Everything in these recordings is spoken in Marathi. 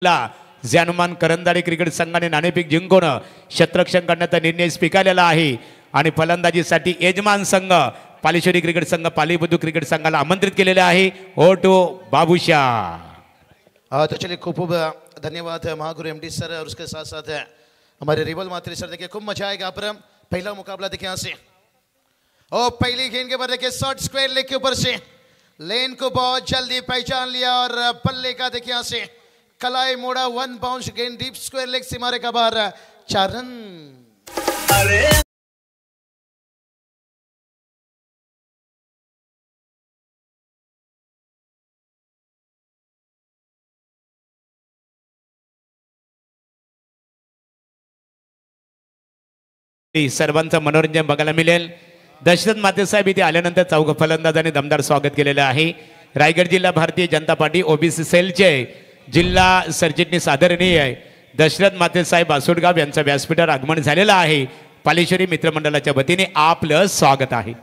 जानुमान करंदाडे क्रिकेट संघाने नाणेफेक जिंकून क्षेत्ररक्षण करण्याचा निर्णय स्वीकारलेला आहे आणि फलंदाजीसाठी यजमान संघ पालेश्वरी क्रिकेट संघ पालीबुद्रुक क्रिकेट संघाला आमंत्रित केलेले आहे। ओ टू बाबूशा। तो चलिए खूब खूब धन्यवाद महागुरु एमडी सर और उसके साथ साथ हमारे रिबल मात्री सर। देखिए खूब मजा आएगा पर पहला मुकाबला देखिए यहाँ से और पहली गेंद के बाद देखिए शॉर्ट स्क्वायर लेग के ऊपर से लेन को बहुत जल्दी पहचान लिया और बल्ले का देखिए यहाँ से कलाई मोड़ा वन बाउंस गेंद डीप स्क्वायर लेग से मारे का बाहर 4 रन। सर्वांचं मनोरंजन बघायला मिळेल। दशरथ माते साहेब इथे आल्यानंतर चौघ फलंदाजांनी दमदार स्वागत केलेलं आहे। रायगड जिल्हा भारतीय जनता पार्टी ओबीसी सेलचे जिल्हा सरचिटणीस आदरणीय दशरथ माते साहेब आसोडगाव यांचं व्यासपीठावर आगमन झालेलं आहे। पालेश्वरी मित्रमंडळाच्या वतीने आपलं स्वागत आहे।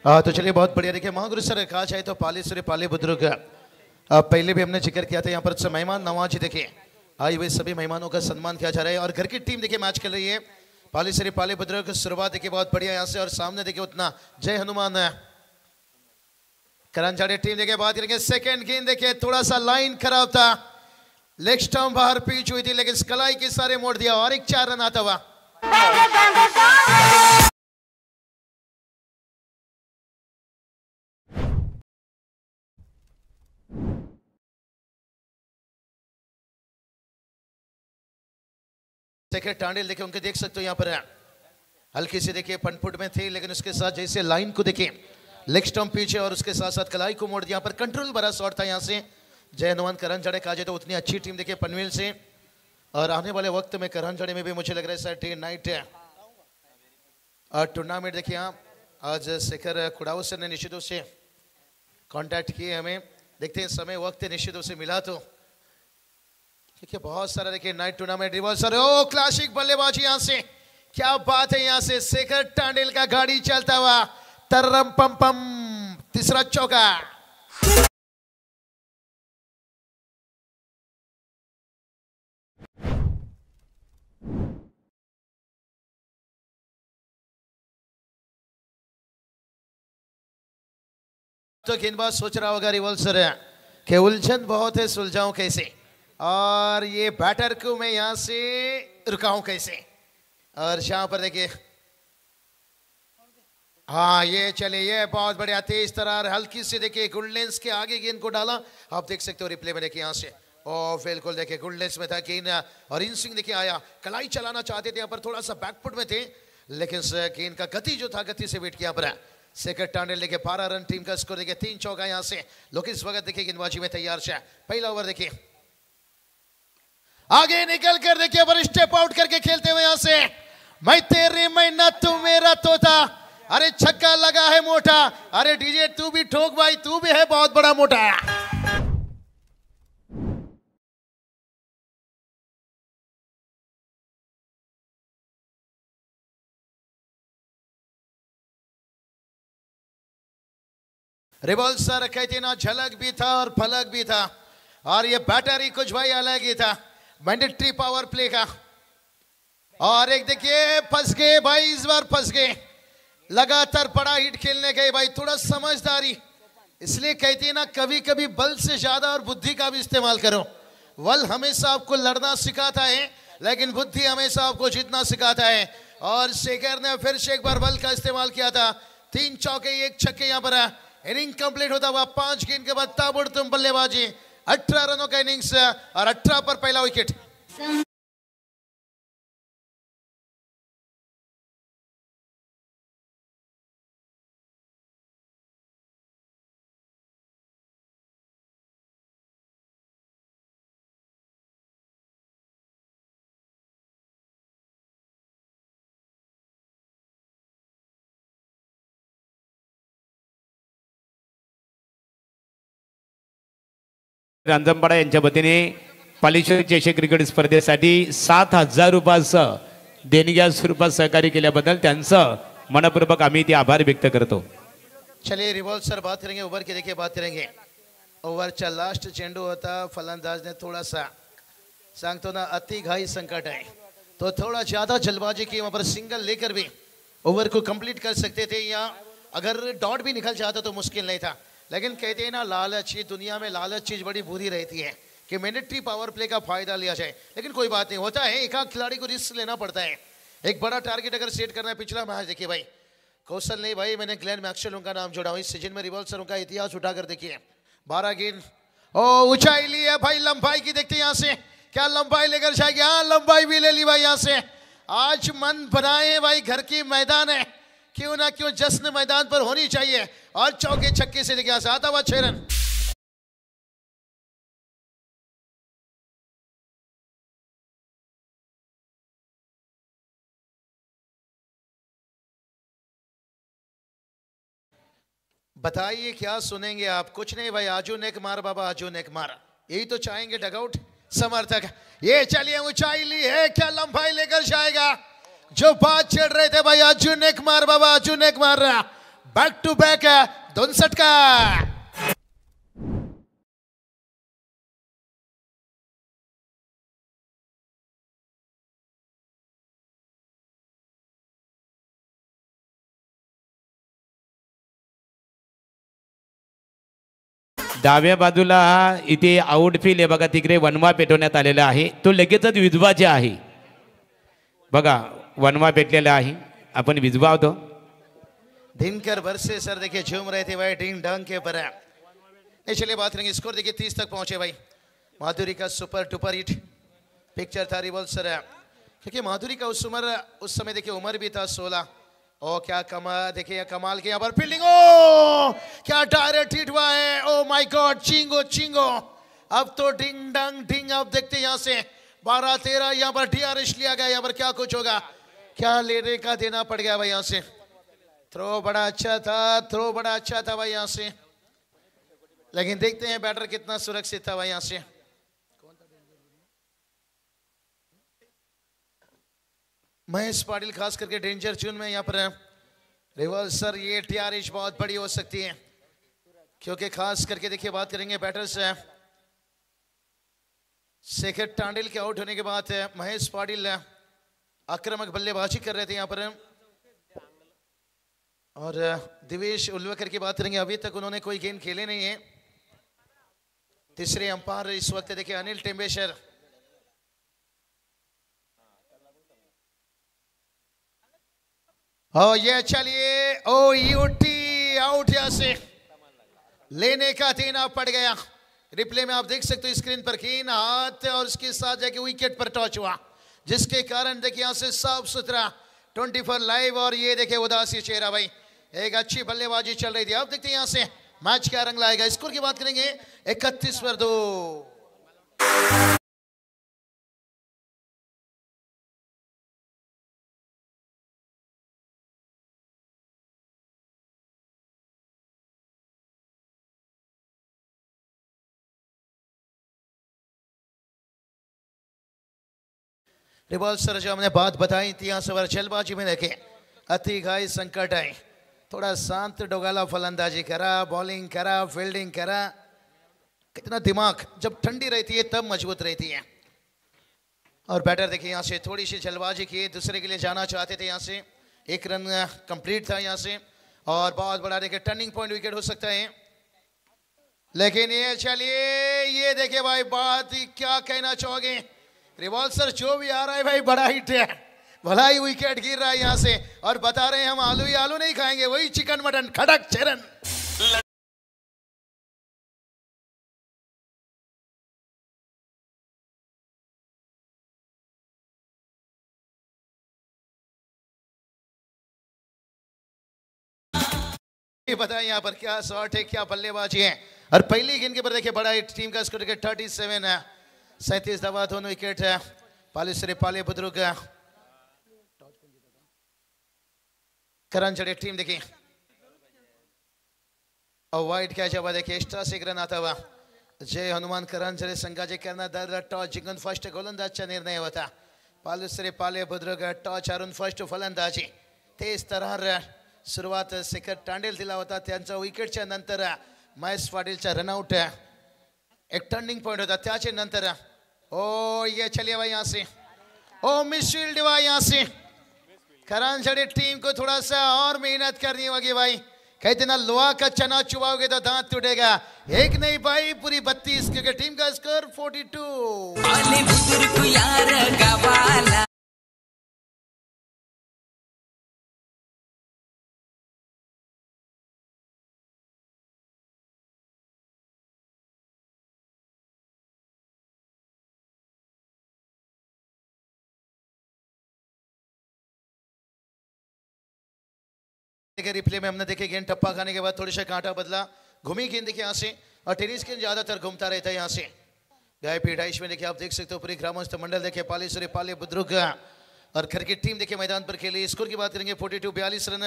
तो चलिए बहुत बढ़िया। देखिए महागुरु सर कहा जाए तो पालेश्वरी पालीबुद्रुक पहले भी हमने जिक्र किया था यहाँ पर मेहमान नवाजी देखिए आए हुए सभी मेहमानों का सम्मान किया जा रहा है और घर की टीम देखिए मैच खेल रही है। पालेश्वरी पालीबुद्रुक शुरुआत देखिए बहुत बढ़िया यहाँ से और सामने देखिए उतना जय हनुमान करंजाड़े टीम देखिए बात करेंगे। सेकंड गेंद देखिए थोड़ा सा लाइन खराब था, लेग स्टंप बाहर पिच हुई थी लेकिन कलाई के सारे मोड़ दिया और एक 4 रन आता हुआ। टांडेल देखिए उनके देख सकते हो यहाँ पर हल्की से देखिए पनपुट में थे लेकिन उसके साथ जैसे लाइन को देखिए लेग स्टंप पीछे और उसके साथ साथ कलाई को मोड़ दिया। पर कंट्रोल बड़ा शॉट था यहाँ से जय हनुमान करंजाड़े कहा जाए तो उतनी अच्छी टीम देखिए पनवेल से और आने वाले वक्त में करंजाड़े में भी मुझे लग रहा है सर डे नाइट टूर्नामेंट देखिए आज शेखर कुड़ाऊ सर ने निश्चित रूप से कॉन्टैक्ट किए हमें। देखते हैं समय वक्त निश्चित रूप से मिला तो देखिए बहुत सारा देखिए नाइट टूर्नामेंट रिवॉल्व सर। ओ क्लासिक बल्लेबाजी यहाँ से क्या बात है यहाँ से शेखर टांडेल का गाड़ी चलता हुआ तरम पम पम तीसरा चौका। तो गेंदबाज सोच रहा होगा रिवॉल्व सर कि उलझन बहुत है सुलझाऊं कैसे और ये बैटर को मैं यहां से रुकाऊं कैसे। और यहां पर देखिए हाँ ये चले ये बहुत बढ़िया तेज तरार हल्की से देखिए गुड लेंस के आगे गेंद को डाला। आप देख सकते हो रिप्ले में देखिए यहाँ से ओ बिल्कुल देखिए गुड लेंस में था गेंद और इन सिंह देखिए आया कलाई चलाना चाहते थे यहाँ पर थोड़ा सा बैकफुट में थे लेकिन गेंद का गति जो था गति से वेट किया पर शेखर टांडेल देखिए 12 रन टीम का स्कोर देखिए 3 चौका यहाँ से लोग इस वक्त देखिए गेंदबाजी में तैयार है। पहला ओवर देखिए आगे निकल कर देखिए पर स्टेप आउट करके खेलते हुए यहाँ से मैं तेरी मैना तू मेरा तोता अरे छक्का लगा है मोटा अरे डीजे तू भी ठोक भाई तू भी है बहुत बड़ा मोटा। रिवॉल्व सर कहते ना झलक भी था और फलक भी था और ये बैटर ही कुछ भाई अलग ही था मैंडेटरी पावर प्ले का। और एक देखिए फंस गए भाई इस बार फंस गए लगातार बड़ा हिट खेलने गए भाई थोड़ा समझदारी इसलिए कहते हैं ना कभी कभी बल से ज्यादा और बुद्धि का भी इस्तेमाल करो। बल हमेशा आपको लड़ना सिखाता है लेकिन बुद्धि हमेशा आपको जीतना सिखाता है और शेखर ने फिर से एक बार बल का इस्तेमाल किया था 3 चौके 1 छक्के यहाँ पर इनिंग कंप्लीट होता हुआ 5 गेंद के बाद ताबड़तोड़ बल्लेबाजी 18 रनों का इनिंग्स और 18 पर पहला विकेट। रांजणपाडा यांच्या वतीने पालेश्वरी चषक क्रिकेट स्पर्धेसाठी 7,000 रुपयाचं देणग्या स्वरूपात सहकार्य केल्याबद्दल त्यांचं मनपूर्वक आम्ही ते आभार व्यक्त करतो। चलिए रिवॉल्व सर बात करेंगे ओवर की देखिए बात करेंगे ओवर चा लास्ट चेंडू होता फलंदाज ने थोड़ा सा सांगतो ना अति घाई संकट है, तो थोड़ा ज्यादा जल्दबाजी की वहां पर सिंगल लेकर भी ओवर को कंप्लीट कर सकते थे, या अगर डॉट भी निकल जाता तो मुश्किल नहीं था। लेकिन कहते हैं ना लालच, ये दुनिया में लालच चीज बड़ी बुरी रहती है कि मैंडेटरी पावर प्ले का फायदा लिया जाए। लेकिन कोई बात नहीं, होता है, एक आध खिलाड़ी को रिस्क लेना पड़ता है। एक बड़ा टारगेट अगर सेट करना है, पिछला मैच देखिए भाई, कौशल नहीं भाई, मैंने ग्लेन मैक्सवेल उनका नाम जोड़ा हूं इस सीजन में, रिवॉल्सर उनका इतिहास उठाकर देखिए, 12 गेंद ओ ऊंचाई ली है भाई, लंबाई की देखते हैं यहाँ से क्या लंबाई लेकर जाएगी। हाँ लंबाई भी ले ली भाई यहाँ से। आज मन बनाए भाई, घर की मैदान है, क्यों ना क्यों जश्न मैदान पर होनी चाहिए। और चौके छक्के से देखिए आता हुआ 6 रन। बताइए क्या सुनेंगे आप? कुछ नहीं भाई, आजू नेक मार बाबा, आजू नेक मार, यही तो चाहेंगे डगआउट समर्थक। ये चलिए ऊंचाई ली है, क्या लंबाई लेकर जाएगा? जो बात छेड़ रहे थे भाई, आजू नेक मार बाबा, आजू नेक मार रहा, बैक टू बैक 59 का। डाव्या बाजूला इथे आउटफील्ड आहे बघा, तिकडे वनवा पेटवण्यात आलेला आहे, तो लगेचच विधवाचे आहे बघा, वनवा पेटलेला आहे, आपण विधवावतो। दिनकर बरसे सर देखिए झूम रहे थे भाई डिंग डंग के पर। चलिए बात करेंगे, स्कोर देखिए 30 तक पहुंचे भाई। माधुरी का सुपर टुपर हिट पिक्चर था रिवॉल्सर, क्योंकि माधुरी का उस समय देखिए उम्र भी था 16। ओ क्या कमाल, देखिए कमाल के यहाँ पर फील्डिंग, ओ क्या डायरेक्ट हिट हुआ है, ओ माय गॉड, चिंगो चिंगो। अब तो डिंग डंग डिंग, अब देखते हैं यहाँ से 12-13 यहाँ पर DRS लिया गया, यहाँ पर क्या कुछ होगा, क्या लेने का देना पड़ गया भाई यहाँ से। थ्रो बड़ा अच्छा था, थ्रो बड़ा अच्छा था भाई यहाँ से, लेकिन देखते हैं बैटर कितना सुरक्षित था भाई यहाँ से। महेश पाटिल खास करके डेंजर जोन में यहाँ पर रिवर्सर, ये DRS बहुत बड़ी हो सकती है, क्योंकि खास करके देखिए बात करेंगे बैटर्स शेखर टांडिल के आउट होने के बाद महेश पाटिल आक्रामक बल्लेबाजी कर रहे थे यहाँ पर। और दिवेश उल्वेकर की बात करेंगे, अभी तक उन्होंने कोई गेंद खेले नहीं है। तीसरे अंपायर इस वक्त देखिए अनिल टेम्बेशर। ओ ये चलिए, ओ यूटी आउट, यहां से लेने का देना पड़ गया। रिप्ले में आप देख सकते हो स्क्रीन पर कीन हाथ और उसके साथ जाके विकेट पर टच हुआ, जिसके कारण देखिए यहां से साफ सुथरा 24 लाइव। और ये देखिए उदासी चेहरा भाई, एक अच्छी बल्लेबाजी चल रही थी। अब देखते हैं यहां से मैच क्या रंग लाएगा। स्कोर की बात करेंगे 31-2। रिवॉल्सर जो हमने बात बताई थी यहाँ से जल्दबाजी में देखे अति घाई संकट है, थोड़ा शांत डोगाला फलंदाजी करा, बॉलिंग करा, फील्डिंग करा। कितना दिमाग जब ठंडी रहती है तब मजबूत रहती है। और बैटर देखिए यहाँ से थोड़ी सी जल्दबाजी की, दूसरे के लिए जाना चाहते थे, यहाँ से 1 रन कंप्लीट था यहाँ से। और बहुत बड़ा देखिए टर्निंग पॉइंट विकेट हो सकता है, लेकिन ये चलिए ये देखिए भाई बात क्या कहना चाहोगे। रिवॉल्सर जो भी आ रहा है भाई बड़ा हिट है, भला ही विकेट गिर रहा है यहाँ से। और बता रहे हैं हम आलू ही आलू नहीं खाएंगे, वही चिकन मटन खड़क 6 रन। बताएं यहाँ पर क्या शॉट है, क्या बल्लेबाजी है। और पहली गेंद के पर देखिए बड़ा हिट, टीम का स्कोर 37 है, 37 दफा दोनों विकेट है। पालेश्वरी पाले बुद्रुक करंजड़े टीम देखिए। और वाइट क्या जवाब देखिए, एक्स्ट्रा से रन आता हुआ जय हनुमान करंजड़े संघाचे करना दर टॉस जिंकून फर्स्ट गोलंदाजचा निर्णय होता। पालेश्वरी पाले बुद्रुक टॉस हारून फर्स्ट फलंदाजी। तेज तऱ्हा सुरुवात शेखर टांडेल दिला होता, त्यांचा विकेटच्या नंतर महेश पाटीलचा रनआउट एक टर्निंग पॉइंट होता। त्याचे नंतर ओ ये चलिए भाई यहाँ से, ओ मिसफील्ड भाई यहाँ से। करांझड़ी टीम को थोड़ा सा और मेहनत करनी होगी भाई, कहते ना लोहा का चना चुबाओगे तो दांत टूटेगा। एक नहीं भाई पूरी 32, क्योंकि टीम का स्कोर 42। रिप्ले में हमने देखे गेंद टप्पा खाने के बाद थोड़ी सा कांटा बदला, घूमी गेंद देखिए यहाँ से, और टेनिस गेंद ज्यादातर घूमता रहता है यहाँ से। गाय पैदाइश में देखिए आप देख सकते हो पूरी ग्रामस्थ मंडल देखिए, पालेश्वरी पाले बुद्रुक और घर की टीम देखिए मैदान पर खेली। स्कोर की बात करेंगे 42, 42 रन।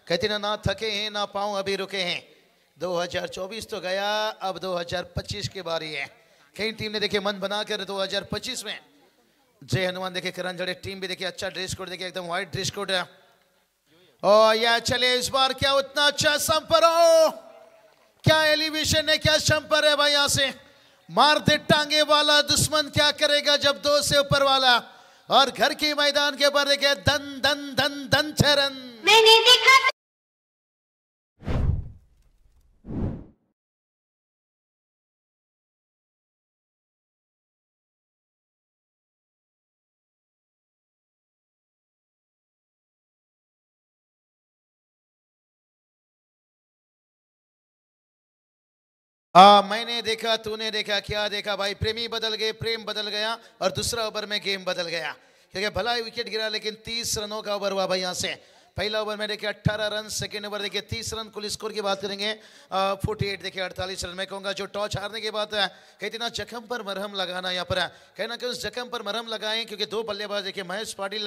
कहते ना थके हैं ना पाँव अभी रुके हैं। 2024 तो गया, अब 2025 की बारी है। कई टीम ने देखिए मन बनाकर 2025 में जय हनुमान देखिए करांझड़ी टीम भी देखिए अच्छा ड्रेस कोड देखिए, एकदम व्हाइट ड्रेस कोड। और या चले इस बार क्या उतना अच्छा संपर हो, क्या एलिवेशन है, क्या संपर है भाई। यहाँ से मार दे टांगे वाला दुश्मन क्या करेगा जब 2 से ऊपर वाला। और घर के मैदान के ऊपर देखे धन धन धन धन चरण। मैंने देखा मैंने देखा तूने देखा, क्या देखा भाई। प्रेमी बदल गए, प्रेम बदल गया, और दूसरा ओवर में गेम बदल गया, क्योंकि भला ही विकेट गिरा लेकिन 30 रनों का ओवर हुआ भाई। यहाँ से पहला ओवर में देखिए 18 रन, सेकेंड ओवर देखिए 30 रन। कुल स्कोर की बात करेंगे 48 देखिए 48 रन। मैं कहूँगा जो टॉस हारने के बाद कहते ना जख्म पर मरहम लगाना, यहाँ पर कहना कि उस जख्म पर मरहम लगाएं, क्योंकि 2 बल्लेबाज देखिए महेश पाटिल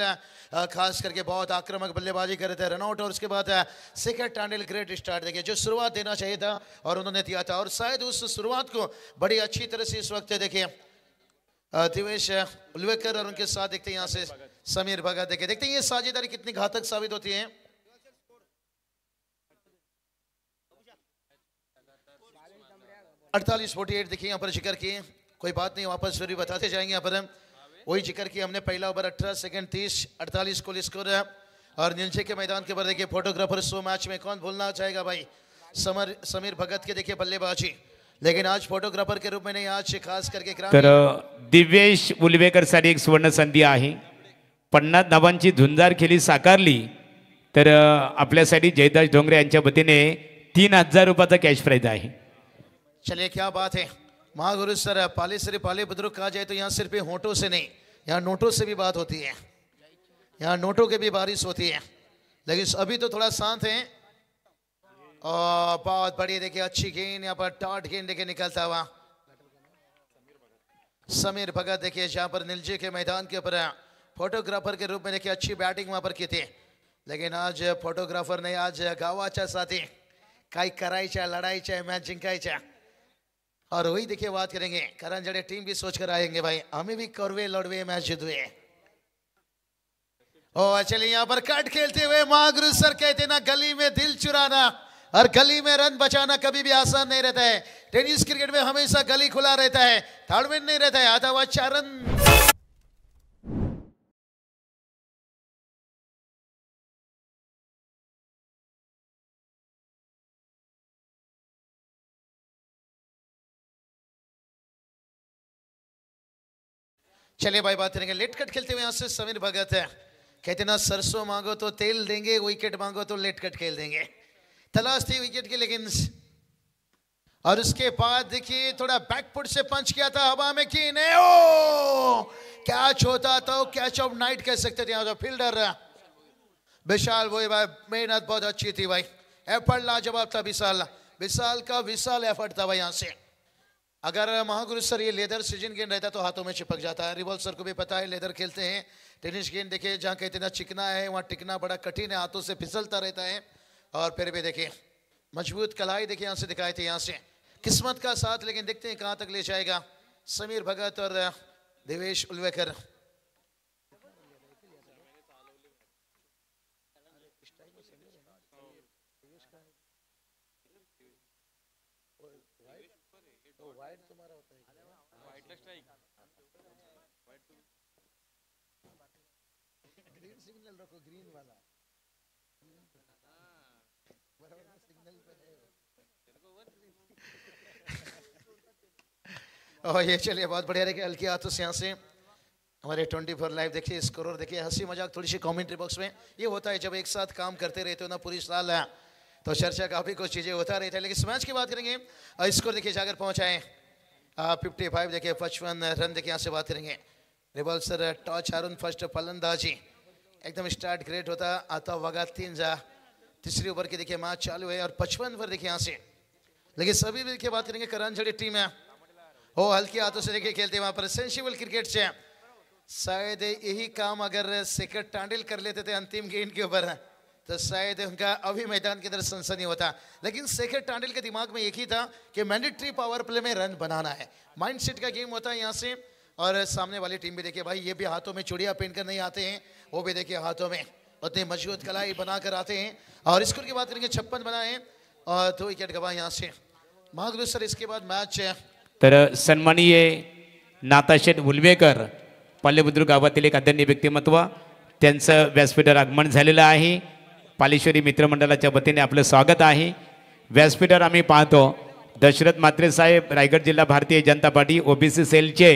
खास करके बहुत आक्रामक बल्लेबाजी कर रहे थे, रनआउट। और उसके बाद शेखर टांडेल ग्रेट स्टार्ट देखिए, जो शुरुआत देना चाहिए था और उन्होंने दिया था, और शायद उस शुरुआत को बड़ी अच्छी तरह से इस वक्त देखिए दिवेश उल्वेकर और उनके साथ देखते हैं यहाँ से समीर भगत देखे। देखते हैं ये साझेदारी कितनी घातक साबित होती है। 48-48 देखिए यहाँ पर जिक्र किए, कोई बात नहीं वापस फिर भी बताते जाएंगे। यहाँ पर हम वही जिक्र किया हमने, पहला ओवर 18 सेकंड 30 48 कुल स्कोर है। और नीचे के मैदान के ऊपर देखिए फोटोग्राफर शो मैच में कौन भूलना चाहेगा भाई समीर भगत के देखिए बल्लेबाजी, लेकिन आज फोटोग्राफर के रूप में नहीं, आज खास करके तर दिव्येश उल्वेकर साठी एक सुवर्ण संधी आहे। 50 धावांची झुंजार खेळी साकारली तर आपल्यासाठी जयदास डोंगरे यांच्या वतीने 3000 रुपयाचा कॅश प्राइज आहे। चलिए क्या बात है महागुरु सर, पालेश्वरी पाले बुजुर्ग कहा जाए तो यहाँ सिर्फ होठों से नहीं, यहाँ नोटों से भी बात होती है, यहाँ नोटों की भी बारिश होती है। लेकिन अभी तो थोड़ा शांत है। और बहुत बढ़िया देखिए अच्छी गेंद यहाँ पर टाट गेंद देखिए निकलता हुआ समीर भगत देखिए, जहाँ पर नीलजे के मैदान के ऊपर फोटोग्राफर के रूप में देखिए अच्छी बैटिंग वहां पर की थी, लेकिन आज फोटोग्राफर ने आज गावाच्या साथी काही करायच्या लढाईच्या मॅच जिंकायच्या। और वही देखिए बात करेंगे करांझड़ी टीम भी सोच कर आएंगे भाई हमें भी करवे लड़वे मैच जितवे। ओ चलिए यहाँ पर कट खेलते हुए महागुरु सर कहते ना गली में दिल चुराना और गली में रन बचाना कभी भी आसान नहीं रहता है। टेनिस क्रिकेट में हमेशा गली खुला रहता है, ताड़मेन नहीं रहता है। आधा हुआ 4 रन। चलिए भाई बात करेंगे लेट कट खेलते हुए यहाँ से समीर भगत है, कहते ना सरसों मांगो तो तेल देंगे, विकेट मांगो तो लेट कट खेल देंगे। तलाश थी विकेट की, लेकिन और उसके बाद देखिए थोड़ा बैकफुट से पंच किया था हवा में की नहीं, ओ कैच होता तो कैच ऑफ नाइट कह सकते थे। यहाँ फील्डर विशाल वही भाई मेहनत बहुत अच्छी थी भाई, एफर्ट लाजवाब था विशाल का विशाल एफर्ट था भाई। यहाँ से अगर महागुरु सर ये लेदर सीजन गेंद रहता तो हाथों में चिपक जाता है। रिवॉल्व सर को भी पता है लेदर खेलते हैं, टेनिस गेंद देखिए जहाँ कहते हैं चिकना है वहाँ टिकना बड़ा कठिन है, हाथों से फिसलता रहता है। और फिर भी देखिए मजबूत कलाई देखिए यहाँ से दिखाए थे, यहाँ से किस्मत का साथ, लेकिन देखते हैं कहाँ तक ले जाएगा समीर भगत और देवेश उल्वेकर। सिग्नल रखो ग्रीन वाला और ये चलिए बहुत बढ़िया देखिए हल्की हाथों से यहाँ से हमारे 24 लाइव देखिए स्कोर देखिए हंसी मजाक थोड़ी सी कमेंट्री बॉक्स में ये होता है जब एक साथ काम करते रहते हो ना पूरी साल है तो चर्चा काफी कुछ चीजें होता रहता है लेकिन इस मैच की बात करेंगे स्कोर देखिए जाकर पहुंचाए 55 देखिए 55 रन देखिए यहाँ से बात करेंगे रिवॉल्सर टॉच हारून फर्स्ट फलंदाजी एकदम स्टार्ट ग्रेट होता आता वगा 3 जा तीसरी ओवर की देखिए मैच चालू है और 55 ओवर देखिए यहाँ से लेकिन सभी देखिए बात करेंगे करांझड़ी टीम है हो हल्की हाथों से देखिए खेलते वहां पर सेंसिबल क्रिकेट से शायद यही काम अगर शेखर टांडिल कर लेते थे अंतिम गेंद के ऊपर तो शायद उनका अभी मैदान के अंदर सनसनी होता लेकिन शेखर टांडिल के दिमाग में एक ही था कि मैंडेटरी पावर प्ले में रन बनाना है माइंडसेट का गेम होता है यहाँ से और सामने वाली टीम भी देखिए भाई ये भी हाथों में चूड़ियां पहनकर नहीं आते हैं वो भी देखिए हाथों में उतनी मजबूत कलाई बनाकर आते हैं और स्कोर की बात करेंगे 56 बनाए और 2 विकेट गवा यहाँ से महागुरु सर इसके बाद मैच तर सन्माननीय नाताशेठ उलवेकर पालेबुद्रुक गावातील एक आदरणीय व्यक्तिमत्व त्यांचं व्यासपीठावर आगमन झालेलं आहे पालेश्वरी मित्रमंडळाच्या वतीने आपलं स्वागत आहे व्यासपीठावर आम्ही पाहतो दशरथ म्हात्रे साहेब रायगड जिल्हा भारतीय जनता पार्टी ओबीसी सेलचे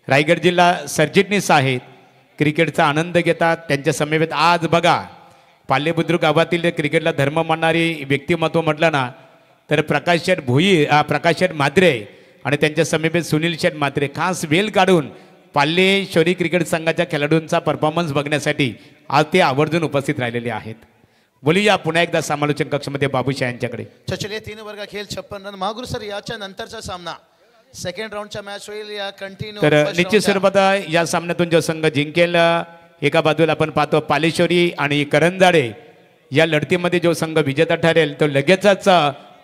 रायगड जिल्हा सरचिटणीस आहेत क्रिकेटचा आनंद घेतात त्यांच्या समवेत आज बघा पालेबुद्रुक गावातील क्रिकेटला धर्म मानणारी व्यक्तिमत्व म्हटलं ना तर प्रकाश शेठ प्रकाश शेठ म्हात्रे आणि त्यांच्या समीपेत सुनील शेठ म्हात्रे खास वेल काढून पाल्येश्वरी क्रिकेट संघाच्या खेळाडूंचा परफॉर्मन्स बघण्यासाठी आज ते आवर्जून उपस्थित राहिलेले आहेत बोलूया पुन्हा एकदा समालोचन कक्षमध्ये बाबूशाह यांच्याकडे चलिए 3 ओव्हर का खेळ 56 रन महागुरु सर याच्या नंतरचा सामना सेकंड राऊंडचा मॅच होईल या कंटिन्यू तर निश्चित स्वरूपात या सामन्यातून जो संघ जिंकेल एका बाजूला आपण पाहतो पालेश्वरी आणि करंजाडे या लढतीमध्ये जो संघ विजेता ठरेल तो लगेचच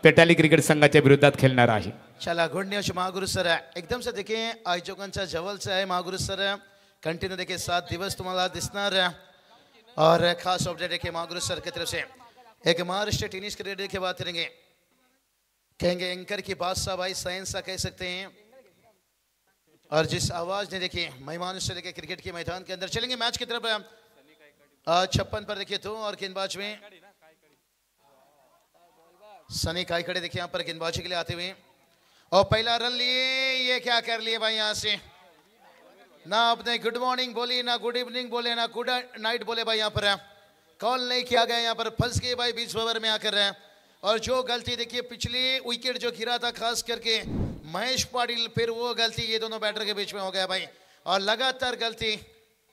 पेटाली क्रिकेट संघाच्या विरोधात खेळणार आहे चला गुड न्यूज महागुरु सर एकदम से देखिए आयोजकांच्या जवळचं आहे महागुरु सर कंटिन्यू देखिए 7 दिवस तुम्हाला दिसणार और खास अपडेट देखिए महागुरु सर की तरफ से एक महाराष्ट्र टेनिस क्रिकेट की बात करेंगे कहेंगे एंकर की बादशाह भाई साइंस कह सकते हैं और जिस आवाज ने देखिए मेहमान से लेके क्रिकेट के मैदान के अंदर चलेंगे मैच की तरफ 56 पर देखिए 2 और गेंदबाज में सनी काइकड़े देखिए यहाँ पर गेंदबाजी के लिए आते हुए और पहला रन लिए ये क्या कर लिए भाई यहाँ से ना आपने गुड मॉर्निंग बोली ना गुड इवनिंग बोले ना गुड नाइट बोले भाई यहाँ पर कॉल नहीं किया गया यहाँ पर फंस गए भाई 20 ओवर में आकर और जो गलती देखिए पिछली विकेट जो गिरा था खास करके महेश पाटिल फिर वो गलती ये दोनों बैटर के बीच में हो गया भाई और लगातार गलती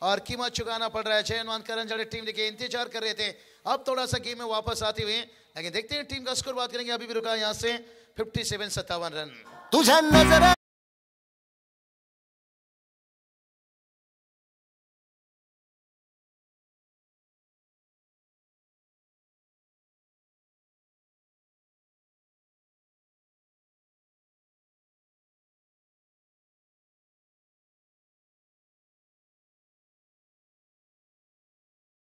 और कीमत चुकाना पड़ रहा है जयनवान करंजाड़े टीम देखिए इंतजार कर रहे थे अब थोड़ा सा गेम में वापस आते हुए लेकिन देखते हैं टीम का स्कोर बात करेंगे अभी भी रुका यहाँ से 57 रन तुझा नजर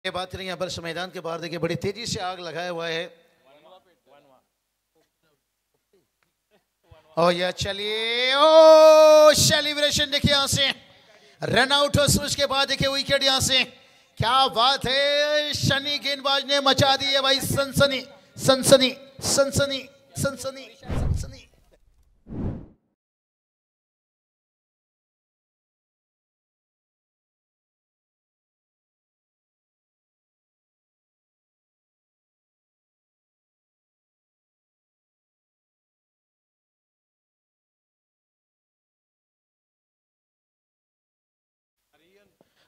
बात करेंगे यहाँ पर मैदान के बाहर देखिए बड़ी तेजी से आग लगाया हुआ है और यह चलिए ओ सेलिब्रेशन देखिए यहाँ से रन आउट हो उसके बाद देखिए विकेट यहाँ से क्या बात है शनि गेंदबाज ने मचा दी है भाई सनसनी सनसनी सनसनी सनसनी सनसनी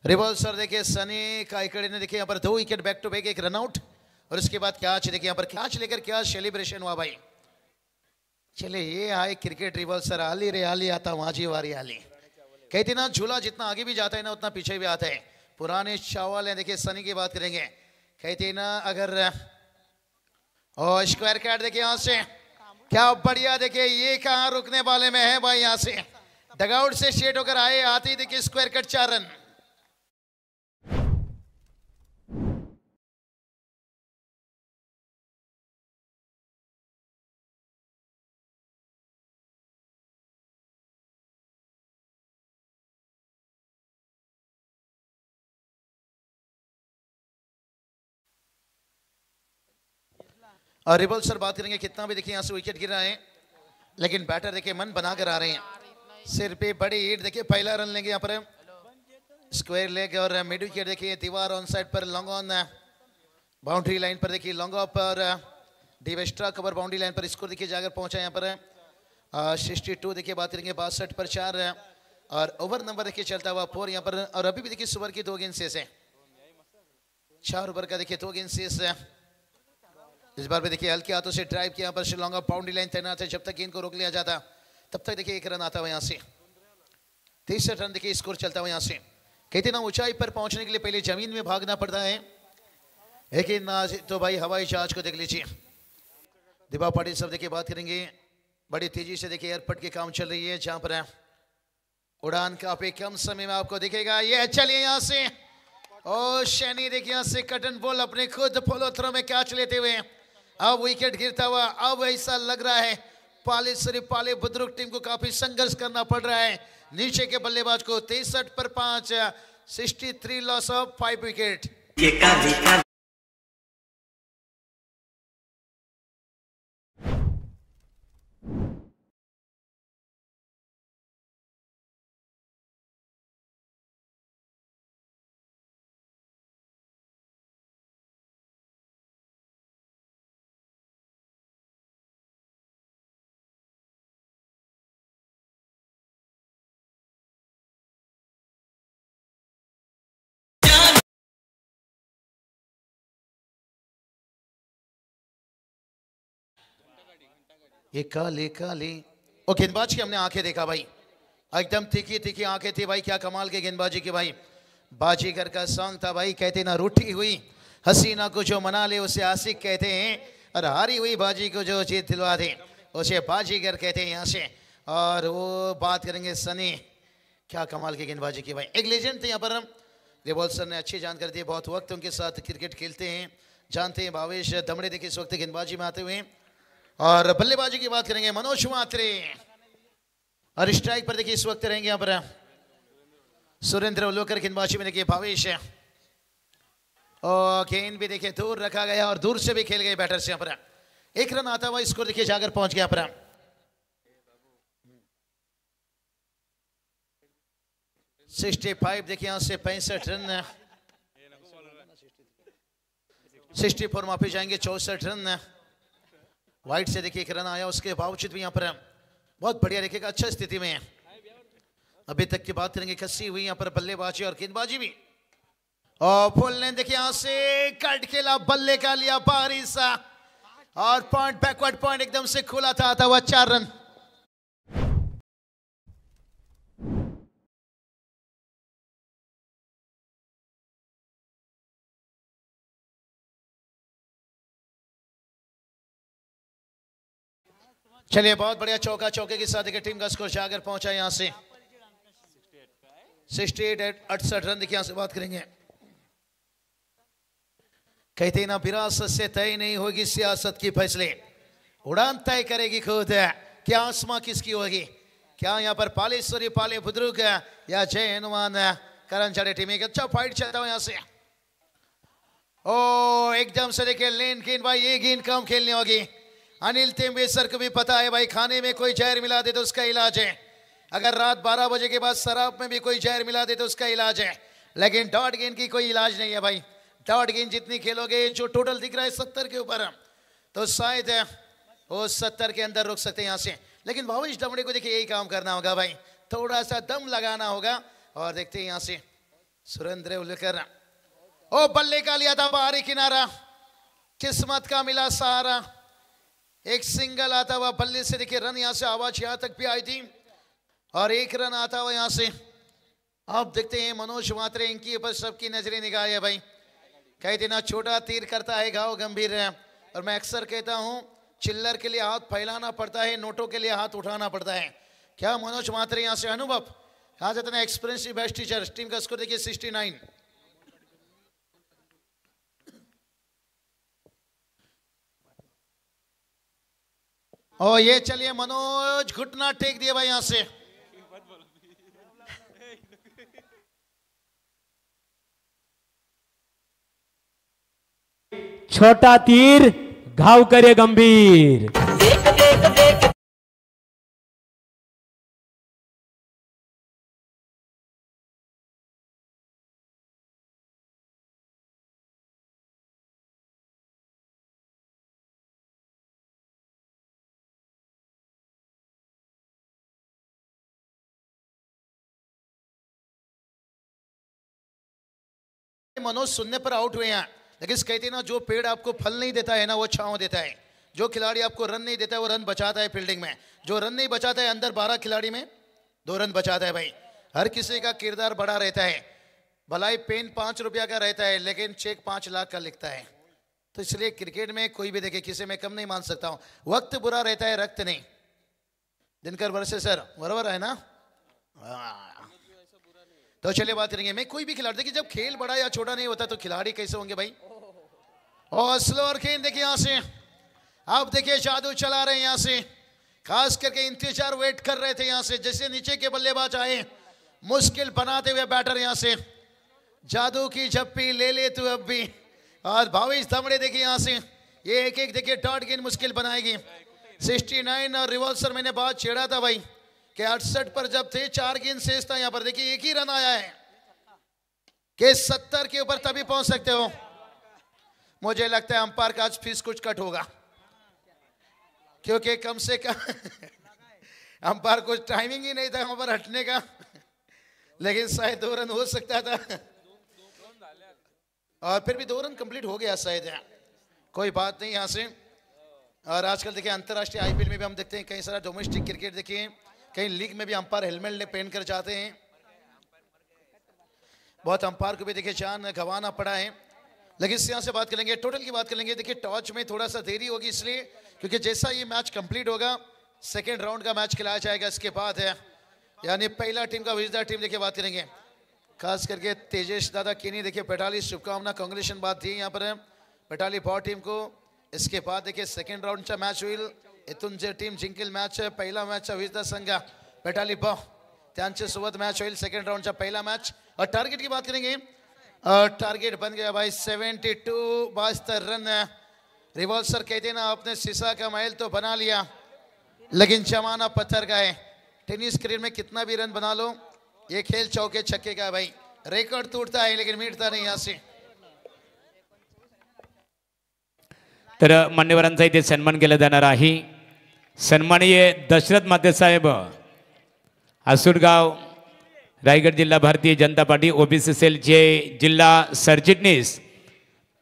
रिवॉल्सर देखिए सनी काइकड़े ने देखिए यहाँ पर 2 विकेट बैक टू बैक एक रनआउट और उसके बाद कैच देखिए यहाँ पर कैच लेकर क्या सेलिब्रेशन हुआ भाई चले ये आए क्रिकेट रिवॉल्सर आली रे आली आता माझी वारी आली कहते ना झूला जितना आगे भी जाता है ना उतना पीछे भी आता है पुराने चावल है देखिए सनी की बात करेंगे कहते ना अगर और स्क्वायर कैट देखिए यहाँ से क्या बढ़िया देखिए ये कहाँ रुकने वाले में है भाई यहाँ से डगआउट से शेड होकर आए आते ही देखिए स्क्वायर कट 4 रन और रिबल सर बात करेंगे कितना भी देखिए यहाँ से विकेट गिर रहा है, लेकिन बैटर देखिए मन बनाकर आ रहे हैं। सिर पे बड़ी हिट देखिए, पहला रन लेंगे यहाँ पर स्क्वायर लेग और मिड विकेट देखिए दीवार ऑन साइड पर लॉन्ग ऑन बाउंड्री लाइन पर देखिए लॉन्ग ऑफ पर deep extra cover boundary line पर स्कोर देखिए जाकर पहुंचा यहाँ पर 62 देखिए बात करेंगे 62 पर 4 और ओवर नंबर देखिए चलता हुआ 4 यहाँ पर। और अभी भी देखिए सुबह की 2 गेंद शेष है, 4 ओवर का देखिए 2 गेंद शेष है। इस बार भी देखिए हल्के हाथों से ड्राइव किया पर लॉन्ग ऑफ बाउंड्री लाइन तैनात है, जब तक गेंद को रोक लिया जाता तब तक देखिए 1 रन आता हुआ यहाँ से। 63 रन देखिए स्कोर चलता हुआ यहाँ से। कहते ना ऊंचाई पर पहुंचने के लिए पहले जमीन में भागना पड़ता है, लेकिन तो भाई हवाई जहाज को देख लीजिए। दिबा पाटिल सब देखिए बात करेंगे, बड़ी तेजी से देखिए एयरपोर्ट की काम चल रही है, जहां पर उड़ान काफी कम समय में आपको दिखेगा। ये चलिए यहाँ से ओ शैनी देखिए यहाँ से कटन बॉल अपने खुद फॉलो थ्रो में कैच लेते हुए अब विकेट गिरता हुआ। अब ऐसा लग रहा है पाले बुद्रुक टीम को काफी संघर्ष करना पड़ रहा है नीचे के बल्लेबाज को। 63 पर 5, 63 लॉस ऑफ 5 विकेट। ये काले काले ओ गेंदबाज की हमने आंखें देखा भाई, एकदम तीखी तीखी आंखें थी भाई, क्या कमाल के गेंदबाजी की भाई। बाजीगर का सॉन्ग था भाई, कहते ना रूठी हुई हसीना को जो मना ले उसे आशिक कहते हैं, और हारी हुई बाजी को जो जीत दिलवा दे उसे बाजीगर कहते हैं यहाँ से। और वो बात करेंगे सनी, क्या कमाल की गेंदबाजी की भाई, एक लेजेंड थे यहाँ पर। रिबॉल सर ने अच्छी जानकारी दी, बहुत वक्त उनके साथ क्रिकेट खेलते हैं, जानते हैं। भावेश दमड़े देखिए इस वक्त गेंदबाजी में आते हुए। और बल्लेबाजी की बात करेंगे मनोज मात्रे, और स्ट्राइक पर देखिए इस वक्त रहेंगे यहाँ पर सुरेंद्र उलोकर। गेंदबाजी में देखिए भावेश है, और गेंद भी देखिए दूर रखा गया और दूर से भी खेल गए बैटर से यहाँ पर। 1 रन आता हुआ स्कोर देखिए जाकर पहुंच गया पर 65 देखिए यहाँ से 65 रन, 64 माफी जाएंगे 64 रन। वाइट से देखिए 1 रन आया, उसके बावजूद भी यहाँ पर बहुत बढ़िया देखिएगा अच्छा स्थिति में है। अभी तक की बात करेंगे कसी हुई यहाँ पर बल्लेबाजी और गेंदबाजी भी। और फुल लेंथ देखिए यहाँ से कट खेला, बल्ले का लिया बारी सा, और पॉइंट बैकवर्ड पॉइंट एकदम से खुला था, आता हुआ 4 रन। चलिए बहुत बढ़िया चौका, चौके के साथ देखिए टीम का स्कोर जाकर पहुंचा यहाँ से 68 रन देखिए यहाँ से बात करेंगे। कहते ना विरासत से तय नहीं होगी सियासत की फैसले, उड़ान तय करेगी खुद, क्या आसमां किसकी होगी, क्या यहाँ पर पालेश्वरी पाले बुद्रुक या जय हनुमान करण चढ़े टीम। एक अच्छा फाइट चलता हुआ यहाँ से। ओ एकदम से देखिए लेन गेंद भाई, ये गेंद कम खेलनी होगी। अनिल तेंबेसर को भी पता है भाई, खाने में कोई जहर मिला दे तो उसका इलाज है, अगर रात 12 बजे के बाद शराब में भी कोई जहर मिला दे तो उसका इलाज है, लेकिन डॉट गेंद की कोई इलाज नहीं है भाई। डॉट गेंद जितनी खेलोगे, जो टोटल दिख रहा है 70 के ऊपर, तो शायद वो 70 के अंदर रुक सकते हैं यहाँ से। लेकिन भावेश दमड़े को देखिए यही काम करना होगा भाई, थोड़ा सा दम लगाना होगा। और देखते हैं यहाँ से सुरेंद्र उलकर, ओ बल्ले का लिया था बाहरी किनारा, किस्मत का मिला सहारा, एक सिंगल आता हुआ बल्ले से देखिए रन यहाँ से, आवाज यहाँ तक भी आई थी, और 1 रन आता हुआ यहाँ से। अब देखते हैं मनोज मात्रे, इनकी ऊपर सबकी नजरें निगाह है भाई। कहते ना छोटा तीर करता है घाव गंभीर है, और मैं अक्सर कहता हूं चिल्लर के लिए हाथ फैलाना पड़ता है, नोटों के लिए हाथ उठाना पड़ता है। क्या मनोज मात्रे यहाँ से अनुभव, कहा जाता है एक्सपीरियंस बेस्ट टीचर। टीम का स्कोर देखिए 69। और ये चलिए मनोज घुटना टेक दिया भाई यहां से। छोटा तीर घावकर गंभीर मनोज सुनने पर आउट हुए हैं, लेकिन कहते हैं ना जो पेड़ आपको फल नहीं देता है ना वो छांव देता है। जो खिलाड़ी आपको रन नहीं देता है वो रन बचाता है फील्डिंग में, जो रन नहीं बचाता है अंदर 12 खिलाड़ी में 2 रन बचाता है। भाई हर किसी का किरदार बड़ा रहता है, भलाई पेन 5 रुपया का रहता है लेकिन चेक 5 लाख का लिखता है। तो इसलिए क्रिकेट में कोई भी देखे किसी में कम नहीं मान सकता हूँ। वक्त बुरा रहता है रक्त नहीं। दिनकर वर्षे सर बराबर है ना? तो चलिए बात करेंगे। मैं कोई भी खिलाड़ी देखिए जब खेल बड़ा या छोटा नहीं होता तो खिलाड़ी कैसे होंगे भाई। और स्लोअर खेल देखिए यहाँ से, आप देखिए जादू चला रहे हैं यहाँ से, खास करके इंतजार वेट कर रहे थे यहाँ से, जैसे नीचे के बल्लेबाज आए मुश्किल बनाते हुए बैटर यहाँ से जादू की झप्पी ले ले तू अब भी। और भावेश धामड़े देखिए यहाँ से, ये एक एक देखिए डॉट गेंद मुश्किल बनाएगी। 69 और रिवॉल्सर मैंने बात छेड़ा था भाई कि 68 पर जब थे 4 गेंद शेष था, यहाँ पर देखिए एक ही रन आया है कि 70 के ऊपर तभी पहुंच सकते हो। मुझे लगता है अंपायर का आज फीस कुछ कट होगा, क्योंकि कम से कम अंपायर कुछ टाइमिंग ही नहीं था वहां पर हटने का, लेकिन शायद 2 रन हो सकता था और फिर भी 2 रन कंप्लीट हो गया शायद। कोई बात नहीं यहाँ से। और आजकल देखिए अंतर्राष्ट्रीय आईपीएल में भी हम देखते हैं कई सारा डोमेस्टिक क्रिकेट देखिए कई लीग में भी अंपायर हेलमेट पहन कर जाते हैं। बहुत अंपायर को भी देखिए जान गंवाना पड़ा है। लेकिन इस यहाँ से बात करेंगे, टोटल की बात करेंगे। देखिए टॉस में थोड़ा सा देरी होगी इसलिए क्योंकि जैसा ये मैच कंप्लीट होगा सेकेंड राउंड का मैच खिलाया जाएगा। इसके बाद है यानी पहला टीम का विजेता टीम देखिए बात करेंगे, खास करके तेजेश दादा केनी देखिए पेटाली शुभकामना कांग्रेचुलेशन बात थी यहाँ पर पेटाली बॉ टीम को। इसके बाद देखिए सेकंड राउंडचा मॅच होईल, इथून जे टीम जिंकेल मॅच पहिला मॅचचा विजेता संघ पेटाली बॉ त्यांच्या सोबत मॅच होईल सेकंड राउंडचा पहिला मॅच। और टारगेट की बात करेंगे, टारगेट बन गया भाई 72 72 रन। रिवॉल्सर कहते ना आपने शीशा का महल तो बना लिया लेकिन जमाना पत्थर का है। टेनिस क्रिकेट में कितना भी रन बना लो ये खेल चौके छक्के का भाई, रिकॉर्ड टूटता है लेकिन मिटता नहीं यहाँ से। तर मान्यवरांचा इथे सन्मान केला जाणार आहे। सन्माननीय दशरथ माते साहेब आसुरगाव रायगड जिल्हा भारतीय जनता पार्टी ओबीसी सेलचे जिल्हा सरचिटणीस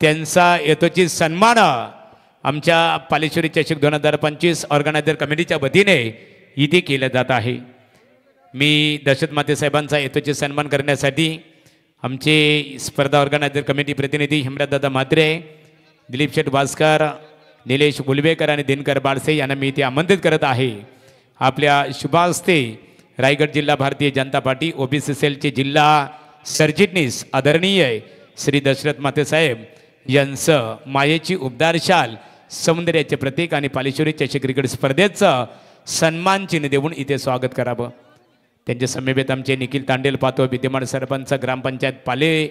त्यांचा यथोचित सन्मान आमच्या पालेश्वरी चषक 2025 ऑर्गनायझर कमिटीच्या वतीने इथे केला जात आहे। मी दशरथ माते साहेबांचा यथोचित सन्मान करण्यासाठी आमचे स्पर्धा ऑर्गनायझर कमिटी प्रतिनिधी हिमराजदादा म्हात्रे, दिलीप शेठ भास्कर, निलेश गुलवेकर आणि दिनकर बाळसे यांना मी इथे आमंत्रित करत आहे। आपल्या शुभास्ते रायगड जिल्हा भारतीय जनता पार्टी ओबीसी सेलचे जिल्हा सरचिटणीस आदरणीय श्री दशरथ माते साहेब यांचं मायेची उबदार शाल सौंदर्याचे प्रतीक आणि पालेश्वरी चषक क्रिकेट स्पर्धेचं सन्मान चिन्ह देऊन इथे स्वागत करावं। त्यांच्या समवेत आमचे निखिल तांडेल पातो, विद्यमान सरपंच ग्रामपंचायत पाले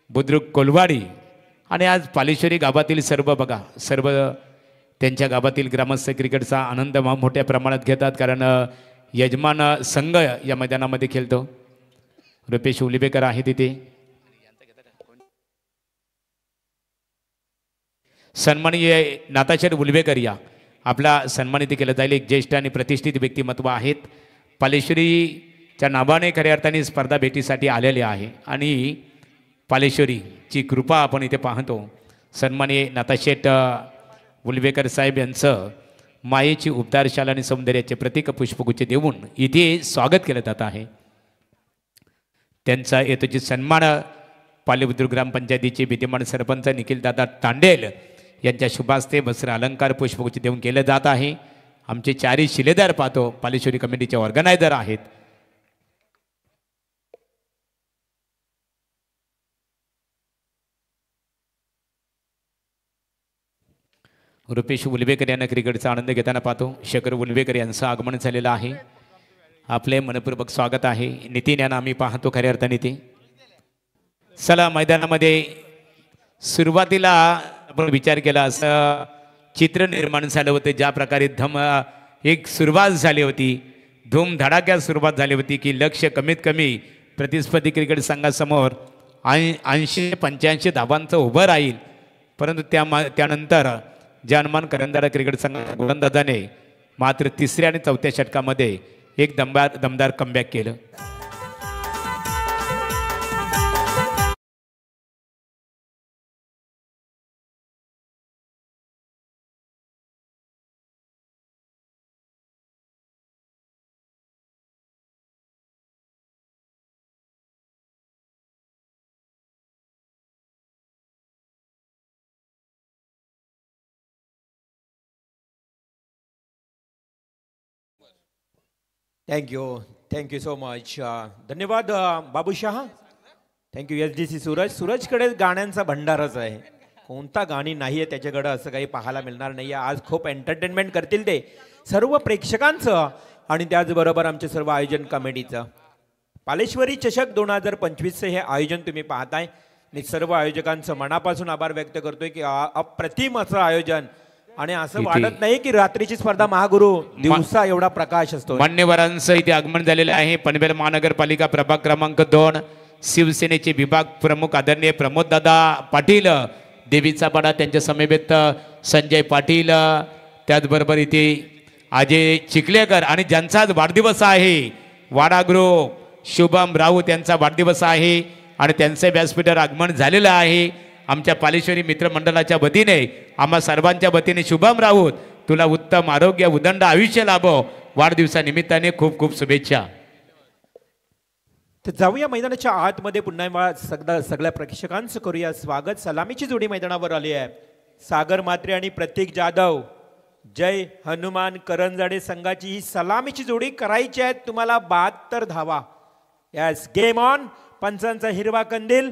बुद्रुक कोलवाडी आणि आज पालेश्वरी गावातील सर्व बघा सर्व त्यांच्या गावातील ग्रामस्थ क्रिकेटचा आनंद मोठ्या प्रमाणात घेतात, कारण यजमान संघ या मैदानामध्ये खेळतो। रुपेश उलिबेकर आहे तिथे। सन्माननीय नाताशेठ उलवेकर या आपला सन्मानित केला जाईल। एक ज्येष्ठ आणि प्रतिष्ठित व्यक्तिमत्व आहेत, पालेश्वरीच्या नावाने खऱ्या अर्थाने स्पर्धा भेटीसाठी आलेले आहे आणि पालेश्वरीची कृपा आपण इथे पाहतो। सन्माननीय नाताशेठ उलवेकर साहेब यांचं मायेची उबदार शाल आणि सौंदर्याचे प्रतीक पुष्पगुच्छ देऊन इथे स्वागत केलं जात आहे। त्यांचा यथोचित सन्मान पालेबुद्रुक ग्रामपंचायतीचे विद्यमान सरपंच निखिलदादा तांडेल यांच्या शुभास्ते वस्त्र अलंकार पुष्पगुच्छ देऊन केलं जात आहे। आमचे चारी शिलेदार पाहतो पालेश्वरी कमिटीचे ऑर्गनायझर आहेत। रुपेश उलवेकर यांना क्रिकेटचा आनंद घेताना पाहतो। शेखर उलवेकर यांचं आगमन झालेलं आहे, आपले मनपूर्वक स्वागत आहे। नितीन यांना आम्ही पाहतो खऱ्या अर्थाने ते। चला मैदानामध्ये सुरुवातीला आपण विचार केला असं चित्र निर्माण झालं होतं. ज्या प्रकारे एक सुरुवात झाली होती, धूमधडाक्यात सुरुवात झाली होती की लक्ष कमीत कमी प्रतिस्पर्धी क्रिकेट संघासमोर 80-85 धावांचं उभं राहील. परंतु त्यानंतर जानमान करंदाडा क्रिकेट संघाच्या गोलंदाजाने मात्र तिसऱ्या आणि चौथ्या षटकामध्ये एक दमदार कमबॅक केलं. Thank you so much. धन्यवाद बाबूशाह. थँक्यू. SDC सूरजकडे गाण्यांचा भंडारच आहे. कोणता गाणी नाही आहे त्याच्याकडं असं काही पाहायला मिळणार नाही आहे. आज खूप एंटरटेनमेंट करतील ते सर्व प्रेक्षकांचं आणि त्याचबरोबर आमच्या सर्व आयोजन कमिटीचं. पालेश्वरी चषक 2025चे हे आयोजन तुम्ही पाहताय. मी सर्व आयोजकांचं मनापासून आभार व्यक्त करतोय की अप्रतिम असं आयोजन. आणि असं वाटत नाही की रात्रीची स्पर्धा महागुरु दिवसा एवढा प्रकाश असतो. मान्यवरांचं इथे आगमन झालेलं आहे. पनवेल महानगरपालिका प्रभाग क्रमांक 2 शिवसेनेचे विभाग प्रमुख आदरणीय प्रमोददादा पाटील, देवीचा पाडा त्यांच्या समवेत संजय पाटील, त्याचबरोबर इथे अजय चिखलेकर आणि ज्यांचा आज वाढदिवस आहे वाडागृह शुभम राऊत यांचा वाढदिवस आहे आणि त्यांचे व्यासपीठावर आगमन झालेलं आहे. आमच्या पालेश्वरी मित्रमंडळाच्या वतीने आम्हा सर्वांच्या वतीने शुभम राऊत तुला उत्तम आरोग्य उदंड आयुष्य लाभो. वाढदिवसानिमित्ताने खूप खूप शुभेच्छा. तर जाऊया मैदानाच्या आतमध्ये पुन्हा सगळ्या प्रेक्षकांचं करूया स्वागत. सलामीची जोडी मैदानावर आली आहे. सागर म्हात्रे आणि प्रतीक जाधव. जय हनुमान करंजाडे संघाची ही सलामीची जोडी करायची आहे तुम्हाला. 72 धावा. Yes, game on. पंचांचा हिरवा कंदील,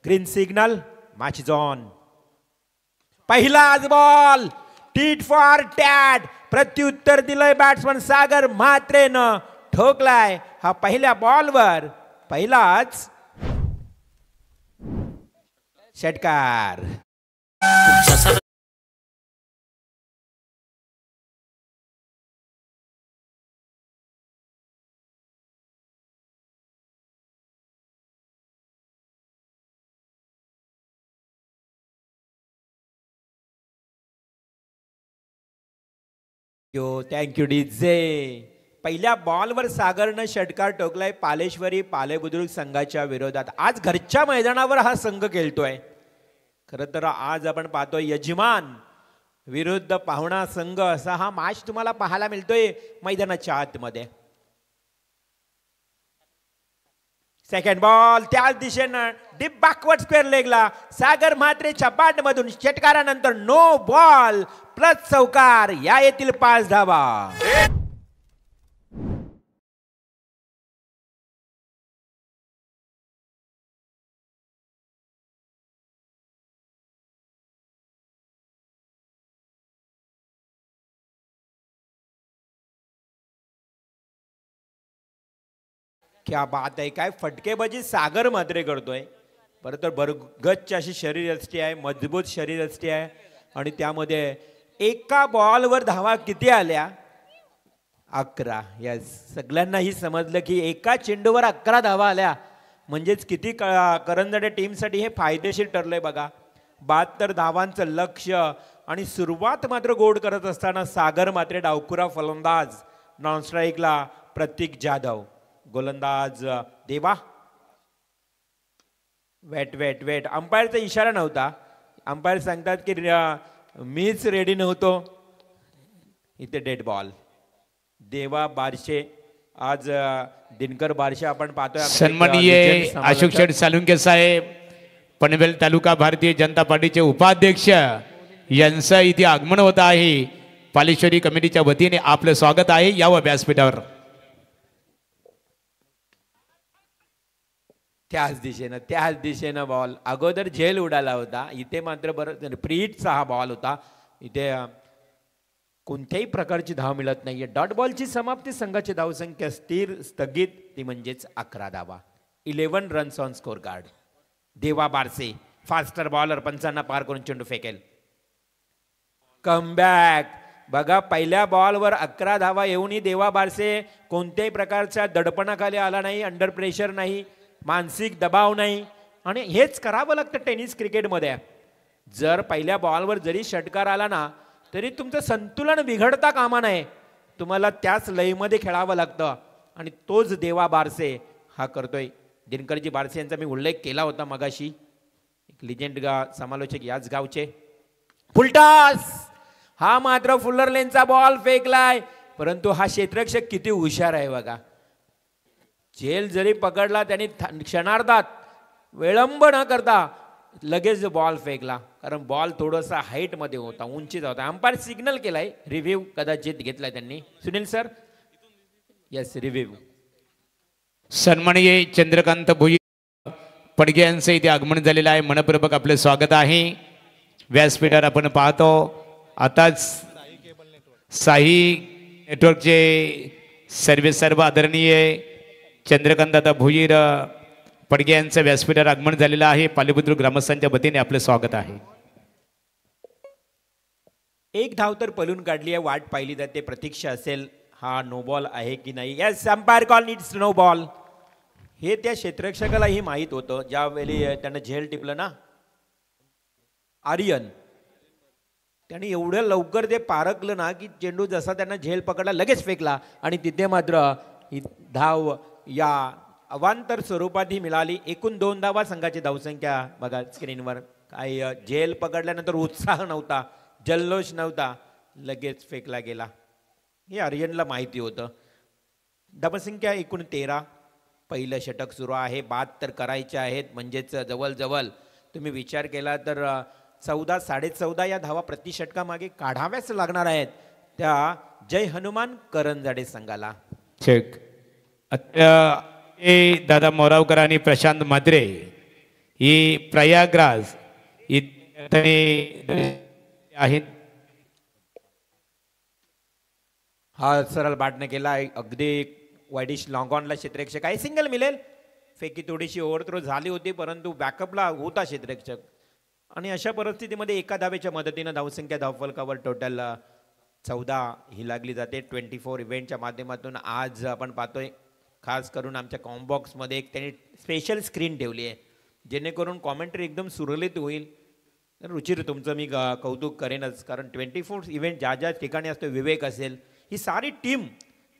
green signal, match is on. पहिलाच बॉल टीट फॉर टॅट. प्रत्युत्तर दिलंय बॅट्समन सागर म्हात्रेनं. ठोकलाय हा पहिल्या बॉलवर पहिलाच षटकार. Thank you DJ. पहिल्या बॉलवर सागरनं षटकार ठोकलाय पालेश्वरी पालेबुद्रुक संघाच्या विरोधात. आज घरच्या मैदानावर हा संघ खेळतोय. खरं तर आज आपण पाहतोय यजमान विरुद्ध पाहुणा संघ असा हा मॅच तुम्हाला पाहायला मिळतोय मैदानाच्या आतमध्ये. सेकंड बॉल त्याच दिशेनं डीप बॅकवर्ड स्क्वेअर लेगला सागर म्हात्रेच्या बॅट मधून षटकारानंतर नो बॉल प्लस चौकार. या येथील 5 धावा. क्या बात आहे. काय फटकेबाजी सागर म्हात्रे करतोय. बरं तर भरगच्च अशी शरीरयष्टी आहे, मजबूत शरीरयष्टी आहे आणि त्यामध्ये एका बॉलवर धावा किती आल्या? 11. यस, सगळ्यांनाही समजलं की एका चेंडूवर 11 धावा आल्या म्हणजेच किती करंजाडे टीमसाठी हे फायदेशीर ठरलंय बघा. 72 धावांचं लक्ष आणि सुरुवात मात्र गोड करत असताना सागर म्हात्रे डावखुरा फलंदाज. नॉन स्ट्राईकला प्रतीक जाधव, गोलंदाज देवा. Weight weight weight. अंपायरचा इशारा नव्हता. अंपायर सांगतात की मीच रेडी नव्हतो. इथे डेड बॉल. देवा बारशे. आज दिनकर बारशे आपण पाहतोय. सन्माननीय अशोक शेठ सालुंके साहेब, पनवेल तालुका भारतीय जनता पार्टीचे उपाध्यक्ष यांचं इथे आगमन होत आहे. पालेश्वरी कमिटीच्या वतीने आपलं स्वागत आहे या व्यासपीठावर. त्याच दिशेनं बॉल. अगोदर झेल उडाला होता. इथे मात्र बरं प्रीटचा हा बॉल होता. इथे कोणत्याही प्रकारची धाव मिळत नाहीये. डॉट बॉलची समाप्ती. संघाची धावसंख्या स्थिर स्थगित ती म्हणजेच 11 धावा. 11 रन्स ऑन स्कोर कार्ड. देवा बारसे फास्टर बॉलर. पंचांना पार करून चेंडू फेकेल. कमबॅक. बघा पहिल्या बॉलवर 11 धावा येऊनही देवा बारसे कोणत्याही प्रकारच्या दडपणाखाली आला नाही, अंडर प्रेशर नाही, मानसिक दबाव नाही. आणि हेच करावं लागतं टेनिस क्रिकेटमध्ये. जर पहिल्या बॉलवर जरी षटकार आला ना तरी तुमचं संतुलन बिघडता कामा नये. तुम्हाला त्याच लयीमध्ये खेळावं लागतं आणि तोच देवा बारसे हा करतोय. दिनकरजी बारसे यांचा मी उल्लेख केला होता मगाशी, एक लिजेंड समालोचक याच गावचे. फुलटॉस हा मात्र फुल्लर लेनचा बॉल फेकलाय, परंतु हा क्षेत्ररक्षक किती हुशार आहे बघा. झेल जरी पकडला त्यांनी क्षणार्धात विळंब न करता लगेच बॉल फेकला, कारण बॉल थोडासा हाईटमध्ये होता, उंचीचा होता. अंपायर सिग्नल केलाय, रिव्ह्यू कदाचित घेतलाय त्यांनी. Sunil sir, yes review. सन्माननीय चंद्रकांत भुई पडगे यांचं इथे आगमन झालेलं आहे. मनपूर्वक आपले स्वागत आहे. व्यासपीठावर आपण पाहतो आताच साई नेटवर्कचे सर्व आदरणीय चंद्रकांत भुईर पडगे यांचं व्यासपीठावर आगमन झालेलं आहे. पालीबुद्रुक ग्रामस्थांच्या वतीने आपले स्वागत आहे. एक धाव तर पलून काढली आहे, वाट पाहिली जाते, प्रतीक्षा असेल हा नो बॉल आहे की नाही. Yes, umpire call needs no ball. हे त्या क्षेत्ररक्षकालाही माहीत होतं. ज्यावेळी त्यानं झेल टिपलं ना आर्यन, त्याने एवढं लवकर ते पारखलं ना की चेंडू जसा त्यांना झेल पकडला लगेच फेकला आणि तिथे मात्र ही धाव या अवांतर स्वरूपातही मिळाली. एकूण 2 धावा संघाची धावसंख्या बघा स्क्रीनवर. काही झेल पकडल्यानंतर उत्साह नव्हता, जल्लोष नव्हता, लगेच फेकला गेला. हे आर्यनला माहिती होतं. धावसंख्या एकूण 13. पहिलं षटक सुरू आहे, बाद तर करायचे आहेत, म्हणजेच जवळजवळ तुम्ही विचार केला तर 14 14.5 या धावा प्रति षटकामागे काढाव्याच लागणार आहेत त्या जय हनुमान करंजाडे संघाला. चेक दादा मोरावकर आणि प्रशांत मात्रे ही प्रयागराज आहेत. हा सरळ बाटने केला, अगदी वाईडिश लॉंग ऑनला क्षेत्ररक्षक आहे, सिंगल मिळेल. फेकी थोडीशी ओव्हरथ्रो झाली होती, परंतु बॅकअपला होता क्षेत्ररक्षक. आणि अशा परिस्थितीमध्ये एका धावेच्या मदतीनं धावसंख्या धावफलकावर टोटल 14 ही लागली जाते. 24 इव्हेंटच्या माध्यमातून आज आपण पाहतोय खास करून आमच्या कॉम्बॉक्समध्ये एक त्यांनी स्पेशल स्क्रीन ठेवली आहे, जेणेकरून कॉमेंट्री एकदम सुरळीत होईल. रुचिर तुमचं मी कौतुक करेनच, कारण 24 इव्हेंट ज्या ज्या ठिकाणी असतो, विवेक असेल, ही सारी टीम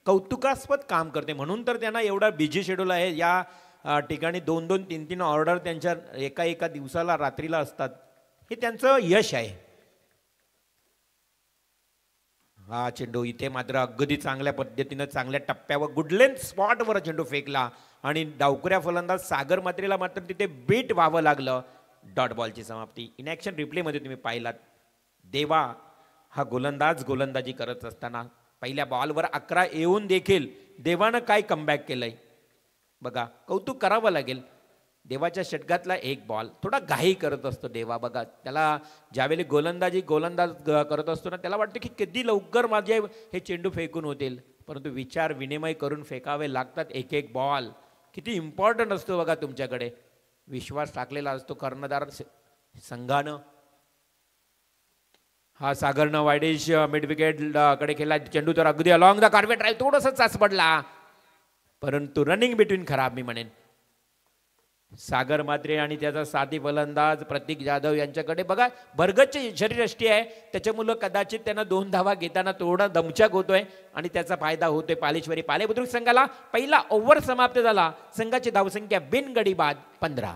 कौतुकास्पद काम करते. म्हणून तर त्यांना एवढा बिझी शेड्यूल आहे. या ठिकाणी 2-2, 3-3 ऑर्डर त्यांच्या एका दिवसाला रात्रीला असतात. हे त्यांचं यश आहे. हा चेंडू इथे मात्र अगदी चांगल्या पद्धतीनं चांगल्या टप्प्यावर गुडलेन स्पॉटवर चेंडू फेकला आणि डावकुऱ्या फलंदाज सागर मात्रेला मात्र तिथे बीट व्हावं लागलं. डॉट बॉलची समाप्ती. इनॅक्शन रिप्लेमध्ये तुम्ही पाहिलात, देवा हा गोलंदाजी करत असताना पहिल्या बॉलवर 11 येऊन देखील देवानं काय कमबॅक केलंय बघा, कौतुक करावं लागेल. देवाच्या षटकातला एक बॉल थोडा घाई करत असतो देवा. बघा त्याला ज्यावेळी गोलंदाज करत असतो ना, त्याला वाटतं की कधी लवकर माझे हे चेंडू फेकून होतील, परंतु विचार विनिमय करून फेकावे लागतात. एक बॉल किती इम्पॉर्टंट असतो बघा. तुमच्याकडे विश्वास टाकलेला असतो कर्णधार संघानं. हा सागरनं वाईडिश मिड विकेट कडे खेळला चेंडू, तर अगदी अलॉंग द कार्पेट ड्राईव्ह थोडंसं चाच पडला, परंतु रनिंग बिटवीन खराब मी म्हणेन. सागर मात्रे आणि त्याचा साथी फलंदाज प्रतीक जाधव यांच्याकडे बघा भरगच्च शरीरयष्टी आहे, त्याच्यामुळं कदाचित त्यांना 2 धावा घेताना थोडा दमछाक होतोय आणि त्याचा फायदा होतोय पालेश्वरी पालेबुद्रुक संघाला. पहिला ओव्हर समाप्त झाला. संघाची धावसंख्या बिनगडी बाद 15.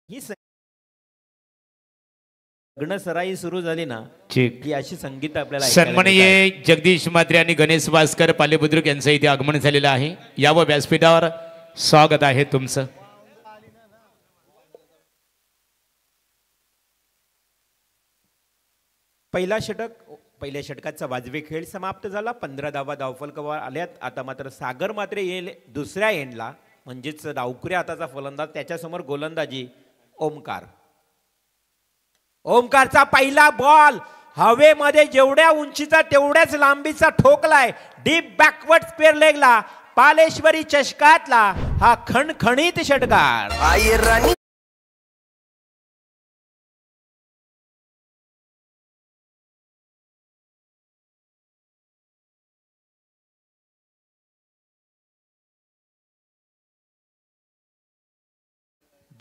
ही लग्न सराई सुरू झाली ना की अशी संगीत आपल्याला सन्माननीय जगदीश मात्रे आणि गणेश भास्कर पालेबुद्रुक यांचं इथे आगमन झालेलं आहे. यावं व्यासपीठावर स्वागत आहे तुमचं. पहिल्या षटकाचा वाजवी खेळ समाप्त झाला. 15 धावा धावफलकावर आल्यात. आता मात्र सागर मात्रे येईल दुसऱ्या एंडला, म्हणजेच डावखुऱ्या हाताचा फलंदाज, त्याच्यासमोर गोलंदाजी ओमकार. ओमकारचा पहिला बॉल हवेमध्ये जेवढ्या उंचीचा तेवढ्याच लांबीचा ठोकलाय डीप बॅकवर्ड स्क्वेअर लेगला. पालेश्वरी चषकातला हा खणखणीत षटकार.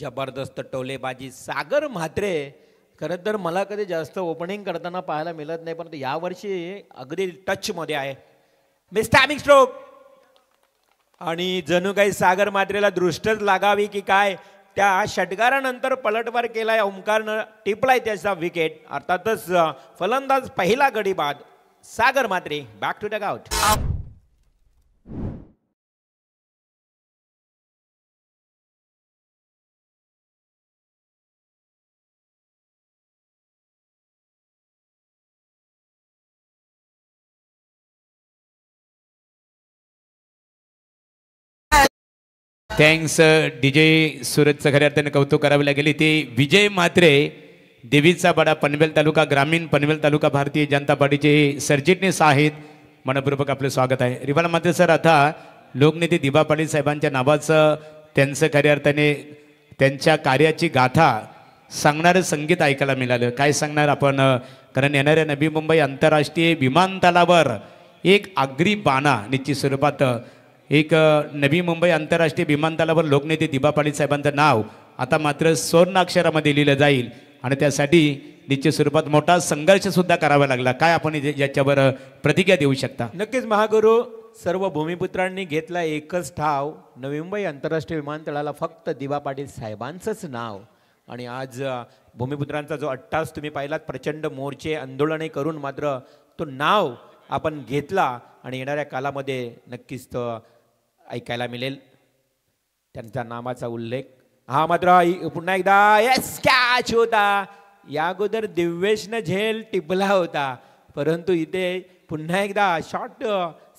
जबरदस्त टोलेबाजी सागर म्हात्रे. खरं तर मला कधी जास्त ओपनिंग करताना पाहायला मिळत नाही, परंतु यावर्षी अगदी टच मध्ये आहे. मिस्टॅमिक स्ट्रोक आणि जणू काही सागर म्हात्रेला दृष्टच लागावी की काय, त्या षटकारानंतर पलटवार केलाय ओमकारनं, टिपलाय त्याचा विकेट. अर्थातच फलंदाज पहिला गडी बाद Sagar Mhatre. Back to dugout. Thanks DJ सुरतचं खऱ्या अर्थाने कौतुक करावे लागेल. ते विजय म्हात्रे, देवीचा बडा, पनवेल तालुका ग्रामीण, पनवेल तालुका भारतीय जनता पार्टीचे सरचिटणीस आहेत. मनपूर्वक आपले स्वागत आहे. रिवाल म्हात्रे सर, आता लोकनेते दिबा पाटील साहेबांच्या नावाचं त्यांचं खऱ्या अर्थाने त्यांच्या कार्याची गाथा सांगणारं संगीत ऐकायला मिळालं. काय सांगणार आपण, कारण येणाऱ्या नवी मुंबई आंतरराष्ट्रीय विमानतळावर एक आगरी बाणा निश्चित स्वरूपात, एक नवी मुंबई आंतरराष्ट्रीय विमानतळावर लोकनेते दिबा पाटील साहेबांचं नाव आता मात्र स्वर्ण अक्षरामध्ये लिहिलं जाईल आणि त्यासाठी निश्चित स्वरूपात मोठा संघर्ष सुद्धा करावा लागला. काय आपण याच्यावर प्रतिक्रिया देऊ शकता? नक्कीच महागुरु, सर्व भूमिपुत्रांनी घेतला एकच ठाव, नवी मुंबई आंतरराष्ट्रीय विमानतळाला फक्त दिबा पाटील साहेबांचंच नाव. आणि आज भूमिपुत्रांचा जो अट्टास तुम्ही पाहिलात, प्रचंड मोर्चे आंदोलने करून मात्र तो नाव आपण घेतला आणि येणाऱ्या कालामध्ये नक्कीच तो ऐकायला मिळेल त्यांच्या नामाचा उल्लेख. हा मात्र पुन्हा एकदा यस कॅच होता. या अगोदर दिव्येशनं झेल टिपला होता, परंतु इथे पुन्हा एकदा शॉर्ट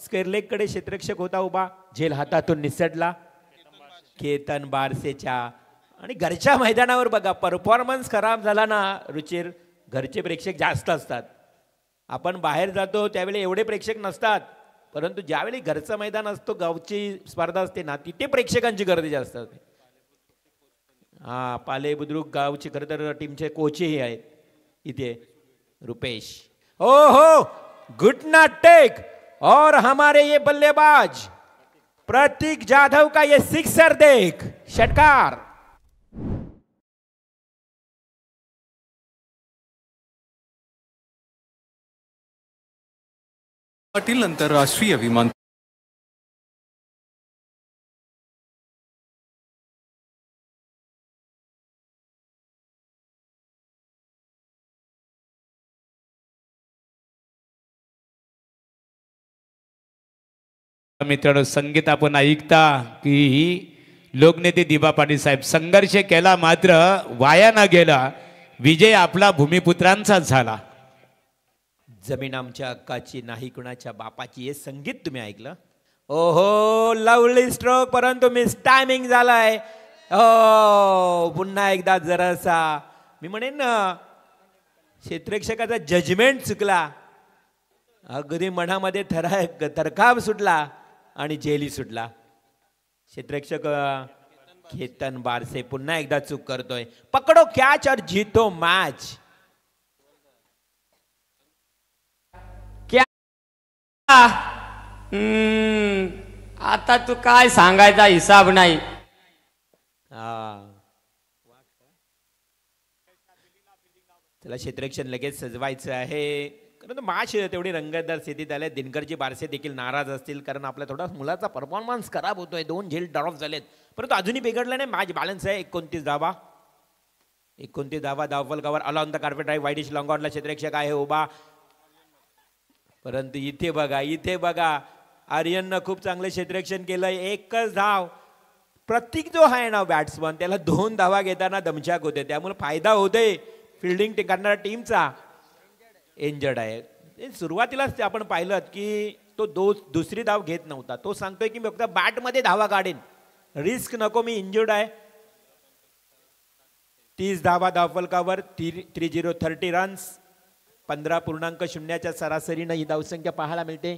स्क्वेअर लेगकडे क्षेत्ररक्षक होता उभा, झेल हातातून निसटला. केतन बारसेच्या आणि घरच्या मैदानावर बघा परफॉर्मन्स खराब झाला ना रुचिर, घरचे प्रेक्षक जास्त असतात. आपण बाहेर जातो त्यावेळी एवढे प्रेक्षक नसतात, परंतु ज्यावेळी घरचं मैदान असतो, गावची स्पर्धा असते ना, तिथे प्रेक्षकांची गर्दी जास्त असते. हा पाले बुद्रुक गावची खरं तर टीमचे कोचही आहेत इथे रुपेश. ओ हो, घुटना टेक और हमारे ये बल्लेबाज प्रतीक जाधव का ये सिक्सर देख, षटकार. पाटील आंतरराष्ट्रीय विमान मित्रांनो, संगीत आपण ऐकता की लोकनेते दिबा पाटील साहेब संघर्ष केला मात्र वाया न गेला, विजय आपला भूमिपुत्रांचाच झाला. जमीन आमच्या हक्काची नाही कुणाच्या बापाची, हे संगीत तुम्ही ऐकलं. ओहो, लवली स्ट्रोक, परंतु मिस टायमिंग झालाय. हो, पुन्हा एकदा जरासा मी म्हणेन ना क्षेत्ररक्षकाचा जजमेंट चुकला, अगदी मनामध्ये थरकाप सुटला आणि जेली सुटला. क्षेत्ररक्षक केतन बारसे पुन्हा एकदा चूक करतोय. पकडो कॅच और जीतो मॅच. आता तू काय सांगायचा हिसाब नाही. त्याला क्षेत्ररक्षण लगेच सजवायचं आहे, कारण मॅच तेवढी रंगतदार स्थितीत आल्या. दिनकरजी बारसे देखील नाराज असतील, कारण आपला थोडा मुलाचा परफॉर्मन्स खराब होतोय. 2 झेल ड्रॉप झालेत, परंतु अजूनही बिघडलं नाही. मॅच बॅलन्स आहे. 29 धावा, 29 धावा धावफलकावर. Along the carpet drive, widish लॉंगॉनला क्षेत्ररक्षक आहे उभा, परंतु इथे बघा आर्यननं खूप चांगलं क्षेत्ररक्षण केलंय. एकच धाव. प्रतीक जो आहे ना बॅट्समन, त्याला 2 धावा घेताना दमछाक होते, त्यामुळे फायदा होतोय फिल्डिंग करणाऱ्या टीमचा. इंजर्ड आहे. सुरुवातीलाच ते आपण पाहिलं की तो दुसरी धाव घेत नव्हता. तो सांगतोय की मी फक्त बॅटमध्ये धावा काढेन, रिस्क नको, मी इंजर्ड आहे. 30 धावा धावफलकावर, 30 रन्स, 15.0च्या सरासरीनं ही धावसंख्या पाहायला मिळते.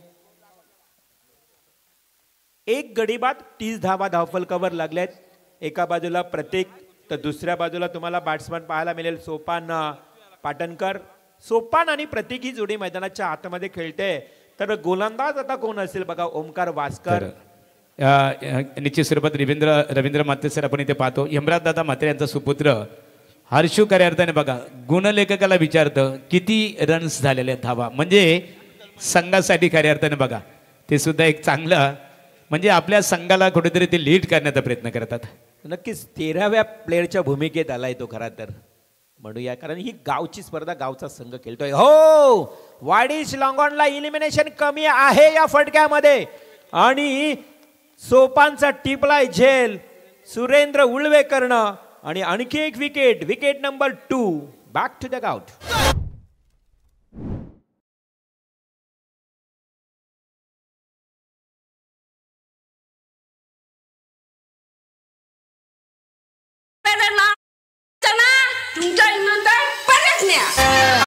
एक गडी बाद 30 धावा धावफलकावर लागल्यात. एका बाजूला प्रत्येक, तर दुसऱ्या बाजूला तुम्हाला बॅट्समन पाहायला मिळेल सोपान पाटणकर. सोपान आणि प्रतीक ही जोडी मैदानाच्या आतमध्ये खेळते. तर गोलंदाज आता कोण असेल बघा, ओमकार वास्कर. निश्चित स्वरूपात रवींद्र म्हात्रे सर आपण इथे पाहतो. यमराज दादा म्हात्रे यांचा सुपुत्र हर्षू खऱ्या अर्थाने बघा गुणलेखकाला विचारतं किती रन्स झालेले आहेत धावा, म्हणजे संघासाठी खऱ्या अर्थाने बघा ते सुद्धा एक चांगलं, म्हणजे आपल्या संघाला कुठेतरी ते लीड करण्याचा प्रयत्न करतात. नक्कीच 13व्या प्लेअरच्या भूमिकेत आलाय तो खरा तर म्हणूया, कारण ही गावची स्पर्धा, गावचा संघ खेळतोय. हो, वाडीश लॉंगॉनला इलिमिनेशन कमी आहे या फटक्यामध्ये आणि सोपानचा टिपलाय झेल सुरेंद्र उळवेकरनं आणि आणखी एक wicket number 2. Back to the hut. तुमच्या नंतर परत न्या.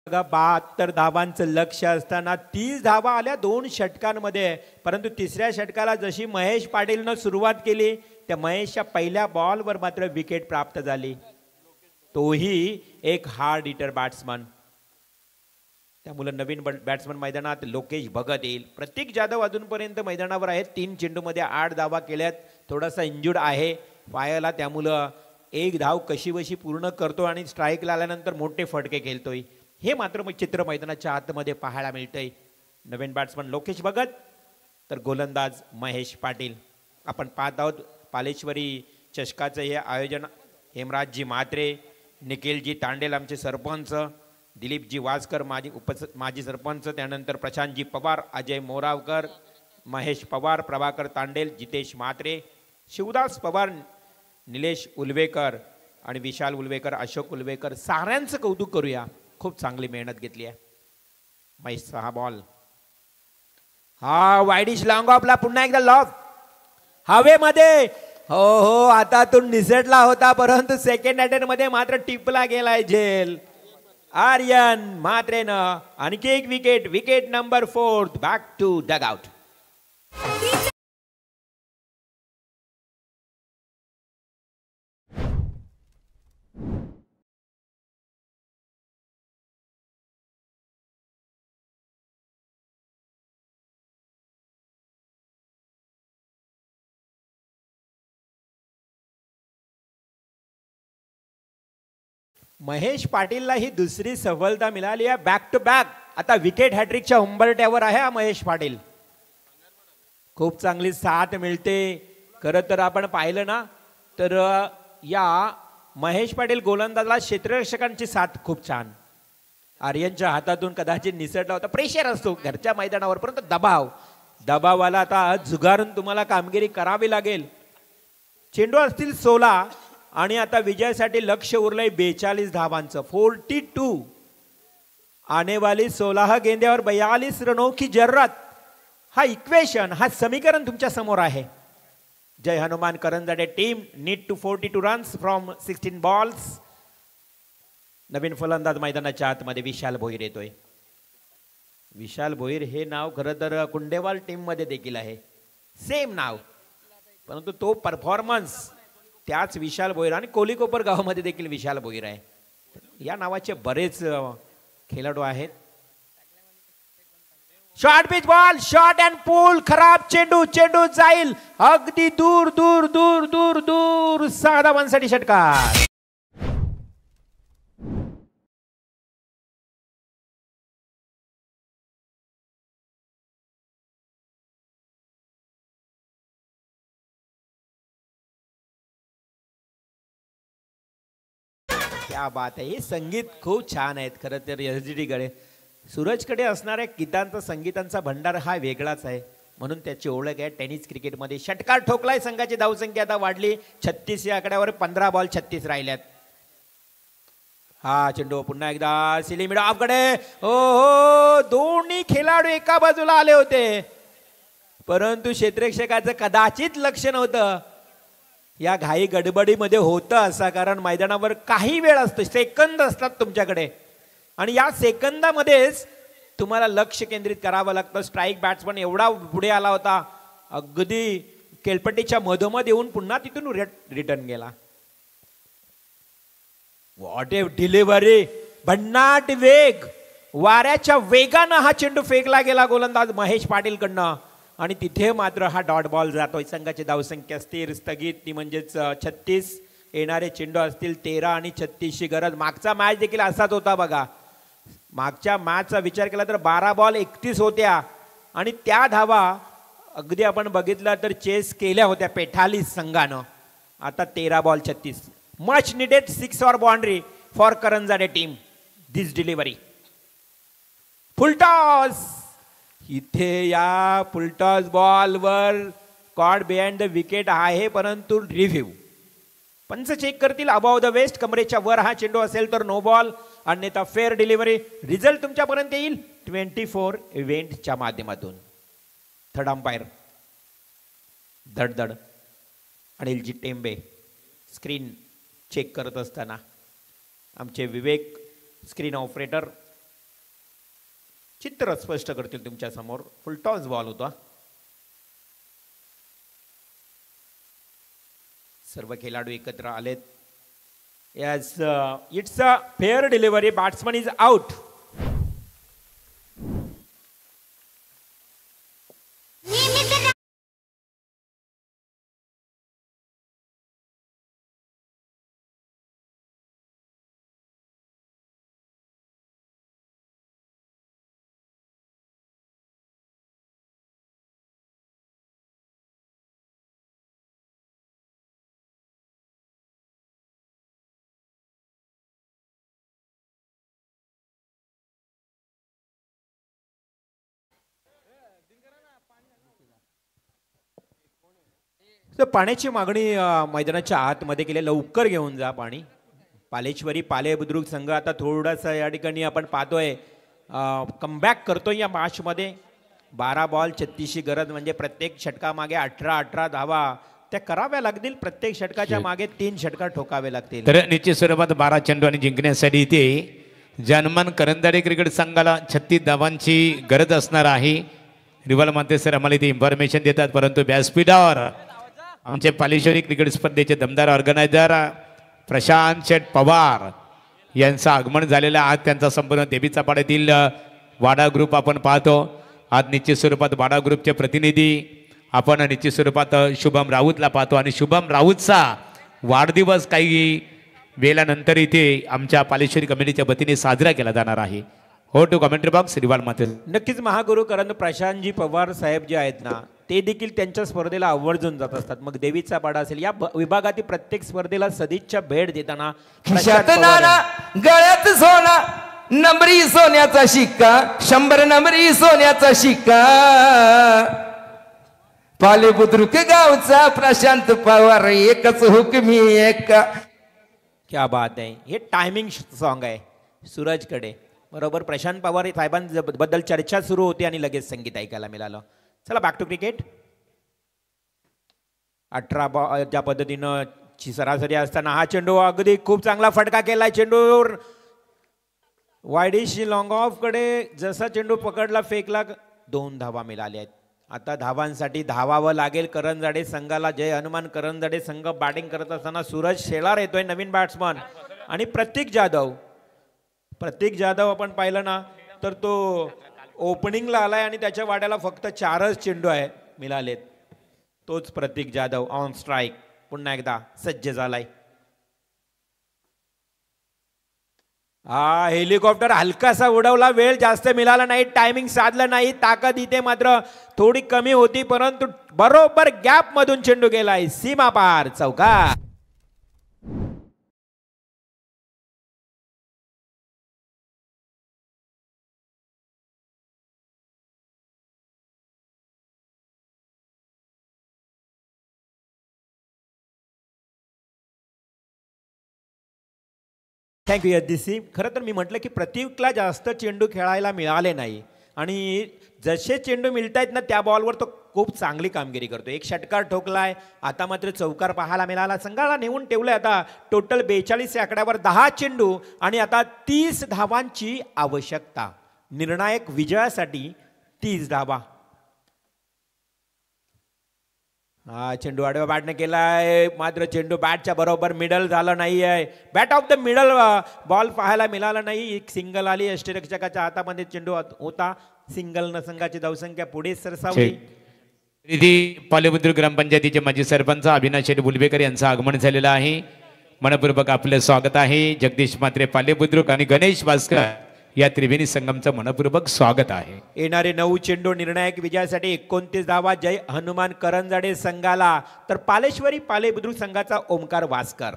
बघा 72 धावांचं लक्ष असताना 30 धावा आल्या 2 षटकांमध्ये. परंतु तिसऱ्या षटकाला जशी महेश पाटीलनं सुरुवात केली त्या महेशच्या पहिल्या बॉलवर मात्र विकेट प्राप्त झाली. तोही एक हार्ड हिटर बॅट्समन. त्यामुळे नवीन बॅट्समन मैदानात लोकेश भगत येईल. प्रतीक जाधव अजूनपर्यंत मैदानावर आहेत. 3 चेंडूमध्ये 8 धावा केल्यात. थोडासा इंजुर्ड आहे पायाला, त्यामुळं एक धाव कशीबशी पूर्ण करतो आणि स्ट्राईकला आल्यानंतर मोठे फटके खेळतोय. हे मात्र मग चित्र मैदानाच्या आतमध्ये पाहायला मिळतंय. नवीन बॅट्समन लोकेश भगत, तर गोलंदाज महेश पाटील. आपण पाहत आहोत पालेश्वरी चषकाचं हे आयोजन. हेमराजजी म्हात्रे, निखिलजी तांडेल आमचे सरपंच, दिलीपजी वासकर माजी सरपंच, त्यानंतर प्रशांतजी पवार, अजय मोरावकर, महेश पवार, प्रभाकर तांडेल, जितेश म्हात्रे, शिवदास पवार, निलेश उलवेकर आणि विशाल उलवेकर, अशोक उलवेकर, साऱ्यांचं कौतुक करूया. खूप चांगली मेहनत घेतली आहे. महेशचा हा बॉल, हा वाईडिश लॉंग ऑफला पुन्हा एकदा लॉफ हवेमध्ये. हो, आता तो निसटला होता परंतु सेकंड अटेम्प्ट मध्ये मात्र टिपला गेलाय झेल आर्यन म्हात्रेनं. आणखी एक wicket number 4. Back to dugout. Mahesh पाटीलला ही दुसरी सफलता मिळाली आहे. बॅक टू बॅक आता विकेट हॅट्रिकच्या उंबरट्यावर आहे हा महेश पाटील. खूप चांगली साथ मिळते. खरं तर आपण पाहिलं ना तर या महेश पाटील गोलंदाजला क्षेत्ररक्षकांची साथ खूप छान. आर्यनच्या हातातून कदाचित निसटला होता. प्रेशर असतो घरच्या मैदानावर, परंतु दबावाला आता झुगारून तुम्हाला कामगिरी करावी लागेल. चेंडू असतील 16 आणि आता विजयासाठी लक्ष उरलंय 42 धावांचं. 42. आने वाली 16 गेंद्यावर 42 रनों की जरूरत. हा इक्वेशन, हा समीकरण तुमच्या समोर आहे. Jai Hanuman Karanjade team need to 42 runs from 16 balls. नवीन फलंदाज मैदानाच्या आतमध्ये विशाल भोईर येतोय. विशाल भोईर हे नाव खरं तर कुंडेवाल टीम मध्ये देखील आहे, सेम नाव, परंतु तो परफॉर्मन्स त्याच विशाल भोईर आणि कोलीकोपर गावामध्ये देखील विशाल भोईर आहे. या नावाचे बरेच खेळाडू आहेत. Short pitch ball, short and pull, खराब चेंडू जाईल अगदी दूर दूर दूर दूर दूर. 6 धावांसाठी षटकार. क्या बात आहे. हे संगीत खूप छान आहेत खरं तर एसडीडी कडे. सूरजकडे असणाऱ्या गीतांचा संगीतांचा भंडार हा वेगळाच आहे, म्हणून त्याची ओळख आहे टेनिस क्रिकेटमध्ये. षटकार ठोकलाय, संघाची धावसंख्या आता वाढली 36 या आकड्यावर. 15 बॉल 36 राहिल्यात. हा चेंडू पुन्हा एकदा सिलिमिडा आपकडे. हो, दोन्ही खेळाडू एका बाजूला आले होते, परंतु क्षेत्ररक्षकाचं कदाचित लक्ष नव्हतं. या घाई गडबडीमध्ये होतं असा, कारण मैदानावर काही वेळ असतो, सेकंद असतात तुमच्याकडे, आणि या सेकंदामध्येच तुम्हाला लक्ष केंद्रित करावं लागतं. स्ट्राईक बॅट्समन एवढा पुढे आला होता, अगदी केलपट्टीच्या मधोमध येऊन पुन्हा तिथून रिटर्न गेला. व्हॉट ए डिलिव्हरी, भन्नाट वेग, वाऱ्याच्या वेगानं हा चेंडू फेकला गेला गोलंदाज महेश पाटील कडनं, आणि तिथे मात्र हा डॉट बॉल जातोय. संघाची धावसंख्या स्थिर स्थगित, ती म्हणजेच 36. येणारे चेंडू असतील 13 आणि 36ची गरज. मागचा मॅच देखील असाच होता बघा. मागच्या मॅचचा विचार केला तर 12 बॉल 31 होत्या, आणि त्या धावा अगदी आपण बघितलं तर चेस केल्या होत्या पेठाली संघानं. आता 13 ball 36. Much needed 6 or boundary four Karanjade team. This delivery, full toss. इथे या फुलटॉस बॉलवर कॉड बिहाइंड द विकेट आहे, परंतु रिव्ह्यू पंच चेक करतील. अबाव द वेस्ट, कमरेच्या वर हा चेंडू असेल तर नो बॉल, अन्यथा फेअर डिलिव्हरी. रिझल्ट तुमच्यापर्यंत येईल 24 इव्हेंटच्या माध्यमातून. थर्ड अंपायर धडधड अनिलजी टेंबे स्क्रीन चेक करत असताना आमचे विवेक स्क्रीन ऑपरेटर चित्र स्पष्ट करतील तुमच्या समोर. फुलटॉस बॉल होता. सर्व खेळाडू एकत्र आलेत. Yes, it's a fair delivery. Batsman is out. तर पाण्याची मागणी मैदानाच्या आतमध्ये केली. लवकर घेऊन जा पाणी. पालेश्वरी पाले बुद्रुक संघ आता थोडासा या ठिकाणी आपण पाहतोय कमबॅक करतोय या मॅचमध्ये. 12 बॉल 36ची गरज, म्हणजे प्रत्येक षटकामागे 18 धावा त्या कराव्या लागतील. प्रत्येक षटकाच्या मागे 3 षटकार ठोकावे लागतील. तर निश्चित स्वरूपात 12 चेंडू आणि जिंकण्यासाठी इथे जनमन करंजाडे क्रिकेट संघाला 36 धावांची गरज असणार आहे. रिवाल माते सर आम्हाला इथे इन्फॉर्मेशन देतात, परंतु व्यासपीठावर आमचे पालेश्वरी क्रिकेट स्पर्धेचे दमदार ऑर्गनायझर प्रशांत शेठ पवार यांचं आगमन झालेलं. आज त्यांचा संपूर्ण देवीचा पाड्यातील वाडा ग्रुप आपण पाहतो. आज निश्चित स्वरूपात वाडा ग्रुपचे प्रतिनिधी आपण निश्चित स्वरूपात शुभम राऊतला पाहतो, आणि शुभम राऊतचा वाढदिवस काही वेळानंतर इथे आमच्या पालेश्वरी कमिटीच्या वतीने साजरा केला जाणार आहे. हो टू कमेंट्री बॉक्स रिवाल माते. नक्कीच महागुरु कारण प्रशांतजी पवार साहेब जे आहेत ना, ते देखील त्यांच्या स्पर्धेला आवर्जून जात असतात. मग देवीचा पाडा असेल, या विभागातील प्रत्येक स्पर्धेला सदिच्छा भेट देताना गळ्यात सोना, नंबरी सोन्याचा शिक्का, 100 नंबरी सोन्याचा शिक्का, पाले बुद्रुक गावचा प्रशांत पवार एकच हुकमी एका. क्या बात आहे. हे टायमिंग सॉन्ग आहे सूरजकडे. बरोबर प्रशांत पवार साहेबांबद्दल चर्चा सुरू होती आणि लगेच संगीत ऐकायला मिळालं. चला बॅक टू क्रिकेट. 18 बॉल ज्या पद्धतीनं सरासरी असताना हा चेंडू अगदी खूप चांगला फटका केलाय. चेंडूवर वाईडिश लॉंग ऑफ कडे जसा चेंडू पकडला फेकला. 2 धावा मिळाल्या आहेत. आता धावांसाठी धावावं लागेल करंजाडे संघाला. जय हनुमान करंजाडे संघ बॅटिंग करत असताना सूरज शेलार येतोय नवीन बॅट्समन, आणि प्रतीक जाधव आपण पाहिलं ना तर तो ओपनिंगला आलाय आणि त्याच्या वाड्याला फक्त 4च चेंडू आहे मिळालेत. तोच प्रतीक जाधव ऑन स्ट्राईक पुन्हा एकदा सज्ज झालाय. हा हेलिकॉप्टर हलकासा उडवला, वेळ जास्त मिळाला नाही, टायमिंग साधलं नाही. ताकद इथे मात्र थोडी कमी होती, परंतु बरोबर गॅप मधून चेंडू गेलाय सीमा पार चौका. थँक्यू यद्दिसी. खरं तर मी म्हटलं की प्रतीकला जास्त चेंडू खेळायला मिळाले नाही आणि जसे चेंडू मिळत आहेत ना त्या बॉलवर तो खूप चांगली कामगिरी करतो. एक षटकार ठोकलाय, आता मात्र चौकार पाहायला मिळाला. संघाला नेऊन ठेवलंय आता टोटल 42 या आकड्यावर 10 चेंडू आणि आता 30 धावांची आवश्यकता. निर्णायक विजयासाठी 30 धावा. हा चेंडू आडव्या बॅटने केलाय, मात्र चेंडू बॅटच्या बरोबर मिडल झालं नाही आहे. Bat of the middle ball पाहायला मिळाला नाही. एक सिंगल आली, यष्टीरक्षकाच्या हातामध्ये चेंडू होता. सिंगल न संघाची धावसंख्या पुढे सरसावली. पालेबुद्रुक ग्रामपंचायतीचे माजी सरपंच अविनाश शेठ बुलबेकर यांचं आगमन झालेलं आहे. मनपूर्वक आपलं स्वागत आहे. जगदीश म्हात्रे पालेबुद्रुक आणि गणेश भास्कर या त्रिवेणी संगमचं मनपूर्वक स्वागत आहे. येणारे 9 चेंडू निर्णायक विजयासाठी 29 धावा. जय हनुमान करंजाडे संघाला, तर पालेश्वरी पालेबुद्रुक संघाचा ओमकार वास्कर.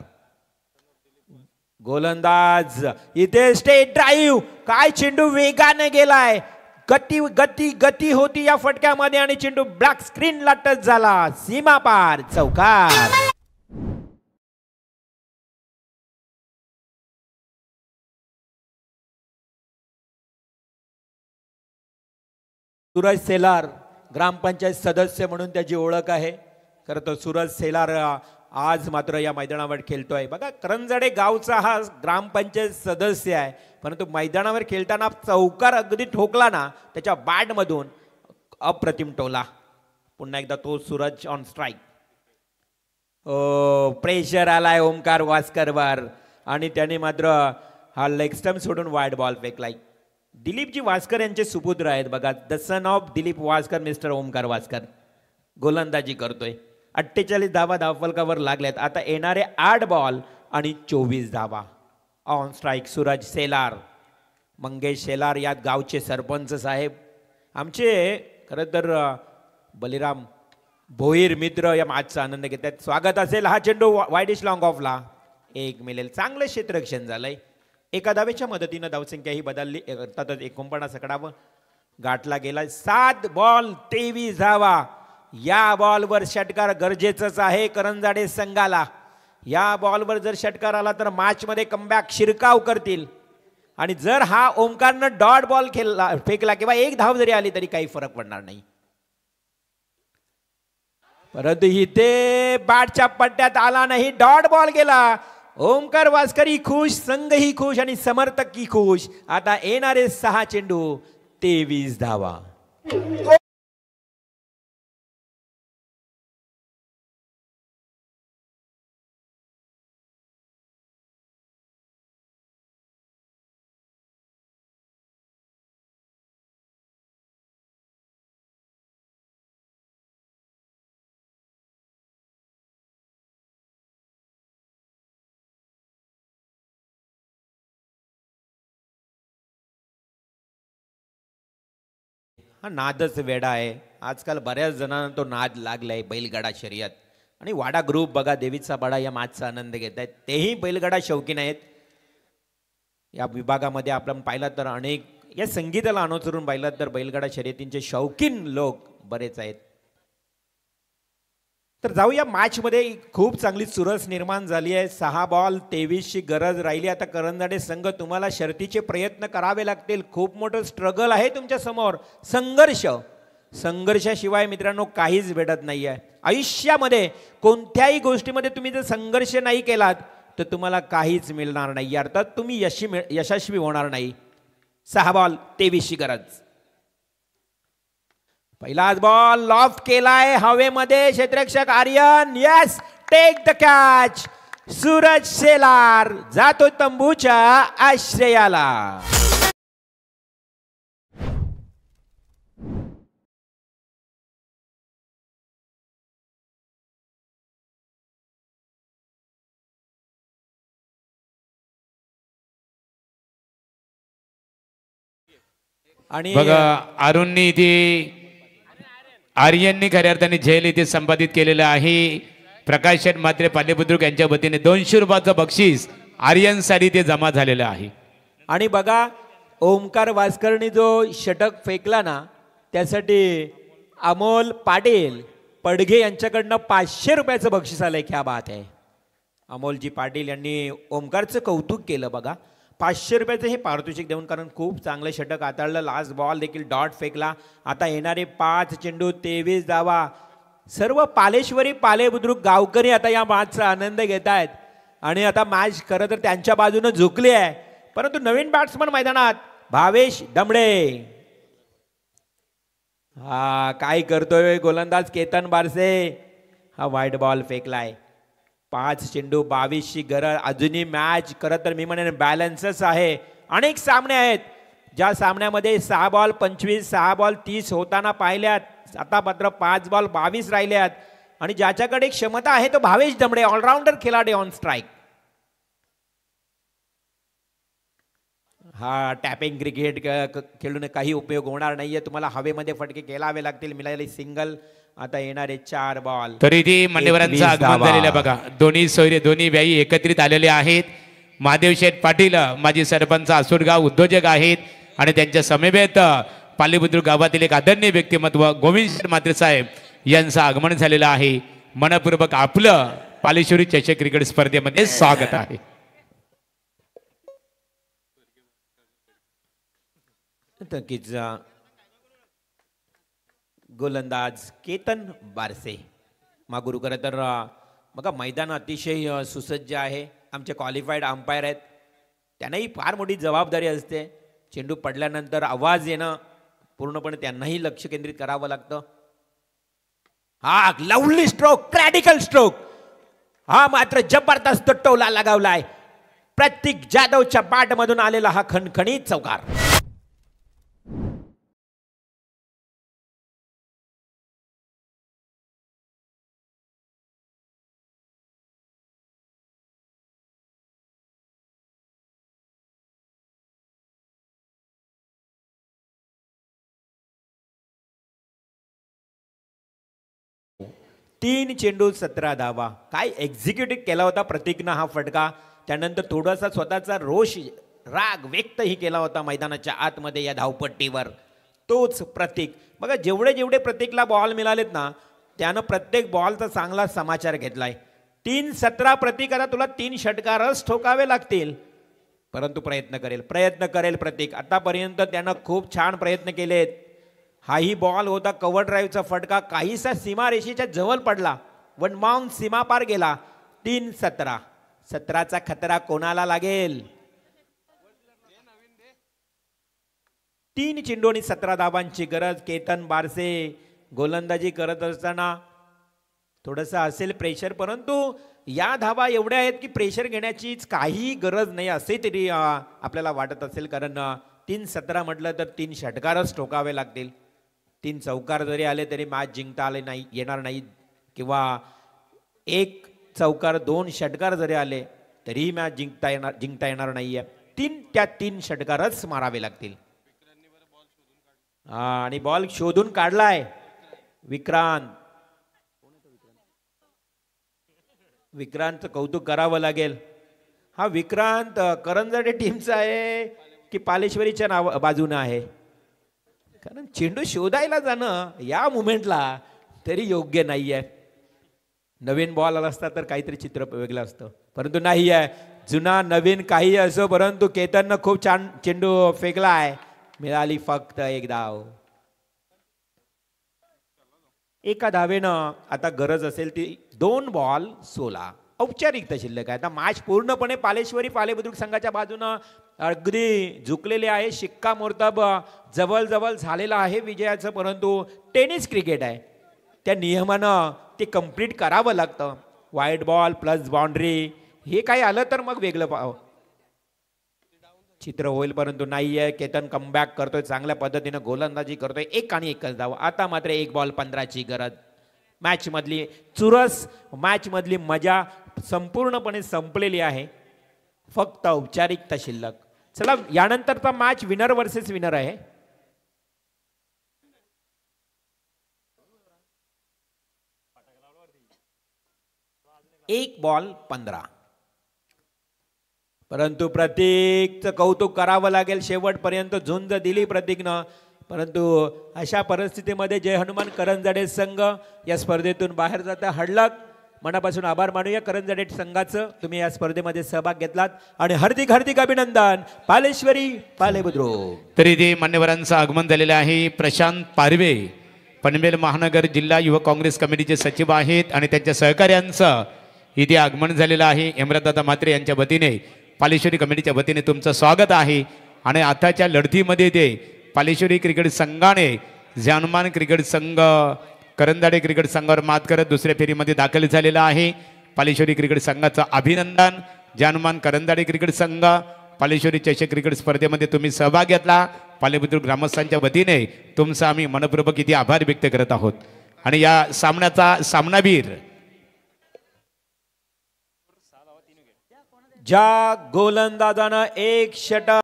गोलंदाज इथे स्टेट ड्राईव्ह. काय चेंडू वेगाने गेलाय, गती गती गती होती या फटक्यामध्ये आणि चेंडू ब्लॅक स्क्रीनला टच झाला. सीमा पार, चौकार. सूरज सेलार ग्रामपंचायत सदस्य म्हणून त्याची ओळख आहे. खरं तर सूरज सेलार आज मात्र या मैदानावर खेळतोय. बघा करंजाडे गावचा हा ग्रामपंचायत सदस्य आहे, परंतु मैदानावर खेळताना चौकार अगदी ठोकला ना त्याच्या बॅटमधून अप्रतिम टोला. पुन्हा एकदा तो सूरज ऑन स्ट्राईक. प्रेशर आलाय ओमकार वास्करवर आणि त्याने मात्र हा लेग स्टंप सोडून वाईड बॉल फेकलाय. दिलीपजी वास्कर यांचे सुपुत्र आहेत बघा, the son of Dilip Waskar mister Omkar Waskar. गोलंदाजी करतोय. 48 धावा धावफलकावर लागल्यात. आता येणारे 8 बॉल आणि 24 धावा. On strike Suraj Selar. मंगेश सेलार या गावचे सरपंच साहेब आमचे खरं तर बलिराम भोईर मित्र या मॅचचा आनंद घेत आहेत. स्वागत असेल. हा चेंडू वाईडिश लॉंग ऑफला 1 मिळेल. चांगलं क्षेत्ररक्षण झालंय. एका धावेच्या मदतीनं धावसंख्या ही बदलली. अर्थातच 49 आकडावर गाठला गेला. 7 बॉल 23 धावा. या बॉलवर षटकार गरजेचंच आहे करंजाडे संघाला. या बॉलवर जर षटकार आला तर मॅचमध्ये कमबॅक शिरकाव करतील आणि जर हा ओमकारनं डॉट बॉल खेळला फेकला किंवा 1 धाव जरी आली तरी काही फरक पडणार नाही. परंतु इथे बॅटच्या पट्ट्यात आला नाही, डॉट बॉल गेला. ओमकार वास्कर ही खुश, संघ ही खुश आणि समर्थक ही खुश. आता येणारे 6 चेंडू 23 धावा. हा नादच वेडा आहे. आजकाल बऱ्याच जणांना तो नाद लागलाय बैलगाडा शर्यत. आणि वाडा ग्रुप बघा देवीचा बाडा या मॅचचा आनंद घेत आहेत. तेही बैलगाडा शौकीन आहेत. या विभागामध्ये आपण पाहिलं तर अनेक या संगीताला अनुसरून पाहिलं तर बैलगाडा शर्यतींचे शौकीन लोक बरेच आहेत. तर जाऊया मॅचमध्ये. खूप चांगली चुरस निर्माण झाली आहे. 6 बॉल 23ची गरज राहिली. आता करंजाडे संघ तुम्हाला शर्तीचे प्रयत्न करावे लागतील. खूप मोठं स्ट्रगल आहे तुमच्या समोर. संघर्षाशिवाय मित्रांनो काहीच भेटत नाही आहे आयुष्यामध्ये. कोणत्याही गोष्टीमध्ये तुम्ही जर संघर्ष नाही केलात तर तुम्हाला काहीच मिळणार नाही. अर्थात तुम्ही यशस्वी होणार नाही. 6 बॉल 23ची गरज. पहिलाच बॉल लॉफ्ट केलाय हवेमध्ये. क्षेत्ररक्षक Aryan yes take the catch. Suraj Selar जातो तंबूच्या आश्रयाला. आणि बघा अरुणनी इथे आर्यननी खऱ्या अर्थाने झेल इथे संपादित केलेलं आहे. प्रकाशन मात्रे पालेबुद्रुक यांच्या वतीने 200 रुपयाचं बक्षीस आर्यनसाठी ते जमा झालेलं आहे. आणि बघा ओमकार वास्करनी जो षटक फेकला ना त्यासाठी अमोल पाटील पडघे यांच्याकडनं 500 रुपयाचं बक्षीस आलंय. क्या बात आहे. अमोलजी पाटील यांनी ओमकारचं कौतुक केलं बघा. 500 रुपयाचं हे पारितोषिक देऊन, कारण खूप चांगलं षटक हाताळलं. लास्ट बॉल देखील डॉट फेकला. आता येणारे 5 चेंडू 23 धावा. सर्व पालेश्वरी पालेबुद्रुक गावकरी आता या मॅचचा आनंद घेत आहेत आणि आता मॅच खरं तर त्यांच्या बाजूनं झुकली आहे. परंतु नवीन बॅट्समन मैदानात भावेश दमडे. हा काय करतोय गोलंदाज केतन बारसे. हा वाईट बॉल फेकलाय. 5 चेंडू 22ची गरज. अजूनही मॅच खरं तर मी म्हणेन बॅलन्सच आहे. अनेक सामने आहेत ज्या सामन्यामध्ये 6 बॉल 25 6 बॉल 30 होताना पाहिल्यात. आता मात्र 5 बॉल 22 राहिल्यात आणि ज्याच्याकडे क्षमता आहे तो भावेश दमडे, ऑलराऊंडर खिलाडी ऑन स्ट्राईक. हा टॅपिंग क्रिकेट खेळून काही उपयोग होणार नाहीये. तुम्हाला हवेमध्ये फटके खेळावे लागतील. मिळाले सिंगल. आता येणारे 4 बॉल. तरी ती मान्यवरांचं आगमन झालेलं बघा. दोन्ही सोयरे दोन्ही व्यायी एकत्रित आलेले आहेत. महादेव शेठ पाटील माजी सरपंच आसूरगाव उद्योजक आहेत आणि त्यांच्या समवेत पालीबुद्रुक गावातील एक आदरणीय व्यक्तिमत्व गोविंद शेठ म्हात्रे साहेब यांचं आगमन झालेलं आहे. मनपूर्वक आपलं पालेश्वरी चषक क्रिकेट स्पर्धेमध्ये स्वागत आहे. नक्कीच गोलंदाज केतन बारसे मागुरू. खरं तर बघा मैदान अतिशय सुसज्ज आहे. आमचे क्वालिफाईड अंपायर आहेत. त्यांनाही फार मोठी जबाबदारी असते. चेंडू पडल्यानंतर आवाज येणं पूर्णपणे त्यांनाही लक्ष केंद्रित करावं लागतं. हा लवली स्ट्रोक, क्रॅटिकल स्ट्रोक. हा मात्र जबरदस्त टोला लगावलाय. प्रतीक जाधवच्या बॅटमधून आलेला हा खणखणीत चौकार. तीन चेंडू 17 धावा. काय एक्झिक्युटिव्ह केला होता प्रतीकनं हा फटका. त्यानंतर थोडासा स्वतःचा रोष राग व्यक्तही केला होता मैदानाच्या आतमध्ये या धावपट्टीवर. तोच प्रतीक बघा, जेवढे जेवढे प्रतीकला बॉल मिळालेत ना त्यानं प्रत्येक बॉलचा चांगला समाचार घेतलाय. 3-17 प्रतीक. आता तुला 3 षटकारच ठोकावे लागतील, परंतु प्रयत्न करेल प्रतीक. आतापर्यंत त्यानं खूप छान प्रयत्न केलेत. हाही बॉल होता कव्हर ड्राईव्हचा फटका, काहीसा सीमारेषेच्या जवळ पडला, वन माउंट सीमा पार गेला. 3-17. 17चा खतरा कोणाला लागेल. 3 चेंडू आणि 17 धावांची गरज. केतन बारसे गोलंदाजी करत असताना थोडंसं असेल प्रेशर, परंतु या धावा एवढ्या आहेत की प्रेशर घेण्याचीच काही गरज नाही असे तरी आपल्याला वाटत असेल. कारण 3-17 म्हटलं तर 3 षटकारच ठोकावे लागतील. 3 चौकार जरी आले तरी मॅच जिंकता आले नाही येणार नाही, किंवा 1 चौकार 2 षटकार जरी आले तरीही मॅच जिंकता येणार नाहीये. 3 षटकारच मारावे लागतील. आणि बॉल शोधून काढलाय विक्रांतचं कौतुक करावं लागेल. हा विक्रांत करंजडे टीमचा आहे की पालेश्वरीच्या बाजूनं आहे. कारण चेंडू शोधायला जाणं या मुमेंटला तरी योग्य नाही आहे. नवीन बॉल आला असता तर काहीतरी चित्र वेगळं असतं, परंतु नाही आहे. जुना नवीन काही असो, परंतु केतननं खूप छान चेंडू फेकला आहे. मिळाली फक्त 1 धाव. एका धावेनं आता गरज असेल ती 2 बॉल 16. औपचारिकता शिल्लक आहे. आता मॅच पूर्णपणे पालेश्वरी पालेबुद्रुक संघाच्या बाजूनं अगदी झुकलेले आहे. शिक्कामोर्तब जवळ झालेला आहे विजयाचं, परंतु टेनिस क्रिकेट आहे, त्या नियमानं ते कंप्लीट करावं लागतं. वाईट बॉल प्लस बाउंड्री हे काही आलं तर मग वेगळं चित्र होईल, परंतु नाही आहे. केतन कमबॅक करतोय, चांगल्या पद्धतीनं गोलंदाजी करतोय. 1 आणि 1च धाव. आता मात्र 1 बॉल 15ची गरज. मॅच मधली चुरस, मॅच मधली मजा संपूर्णपणे संपलेली आहे. फक्त औपचारिकता शिल्लक. चला, यानंतरचा मॅच विनर वर्सेस विनर आहे. एक बॉल 15. परंतु प्रतीकचं कौतुक करावं लागेल. शेवटपर्यंत झुंज दिली प्रतीकनं, परंतु अशा परिस्थितीमध्ये जय हनुमान करंजडे संघ या स्पर्धेतून बाहेर जातं. हडलक मनापासून आभार मानूया करंजडे संघाचं. तुम्ही या स्पर्धेमध्ये सहभाग घेतलात आणि हार्दिक हार्दिक अभिनंदन पालेश्वरी पालेबुद्रुक. तरी ते मान्यवरांचं आगमन झालेलं आहे. प्रशांत पारवे पनवेल महानगर जिल्हा युवक काँग्रेस कमिटीचे सचिव आहेत आणि त्यांच्या सहकार्यांचं इथे आगमन झालेलं आहे. हेमराजदादा म्हात्रे यांच्या वतीने पालेश्वरी कमिटीच्या वतीने तुमचं स्वागत आहे. आणि आताच्या लढतीमध्ये ते पालेश्वरी क्रिकेट संघाने जानमान क्रिकेट संघ करंजाडे क्रिकेट संघावर मात करत दुसऱ्या फेरीमध्ये दाखल झालेला आहे. पालेश्वरी क्रिकेट संघाचं अभिनंदन. जानमान करंजाडे क्रिकेट संघ पालेश्वरी चषक क्रिकेट स्पर्धेमध्ये तुम्ही सहभाग घेतला. पालेबुद्रुक ग्रामस्थांच्या वतीने तुमचा आम्ही मनपूर्वक इथे आभार व्यक्त करत आहोत. आणि या सामन्याचा सामनावीर ज्या गोलंदाजानं एक षटक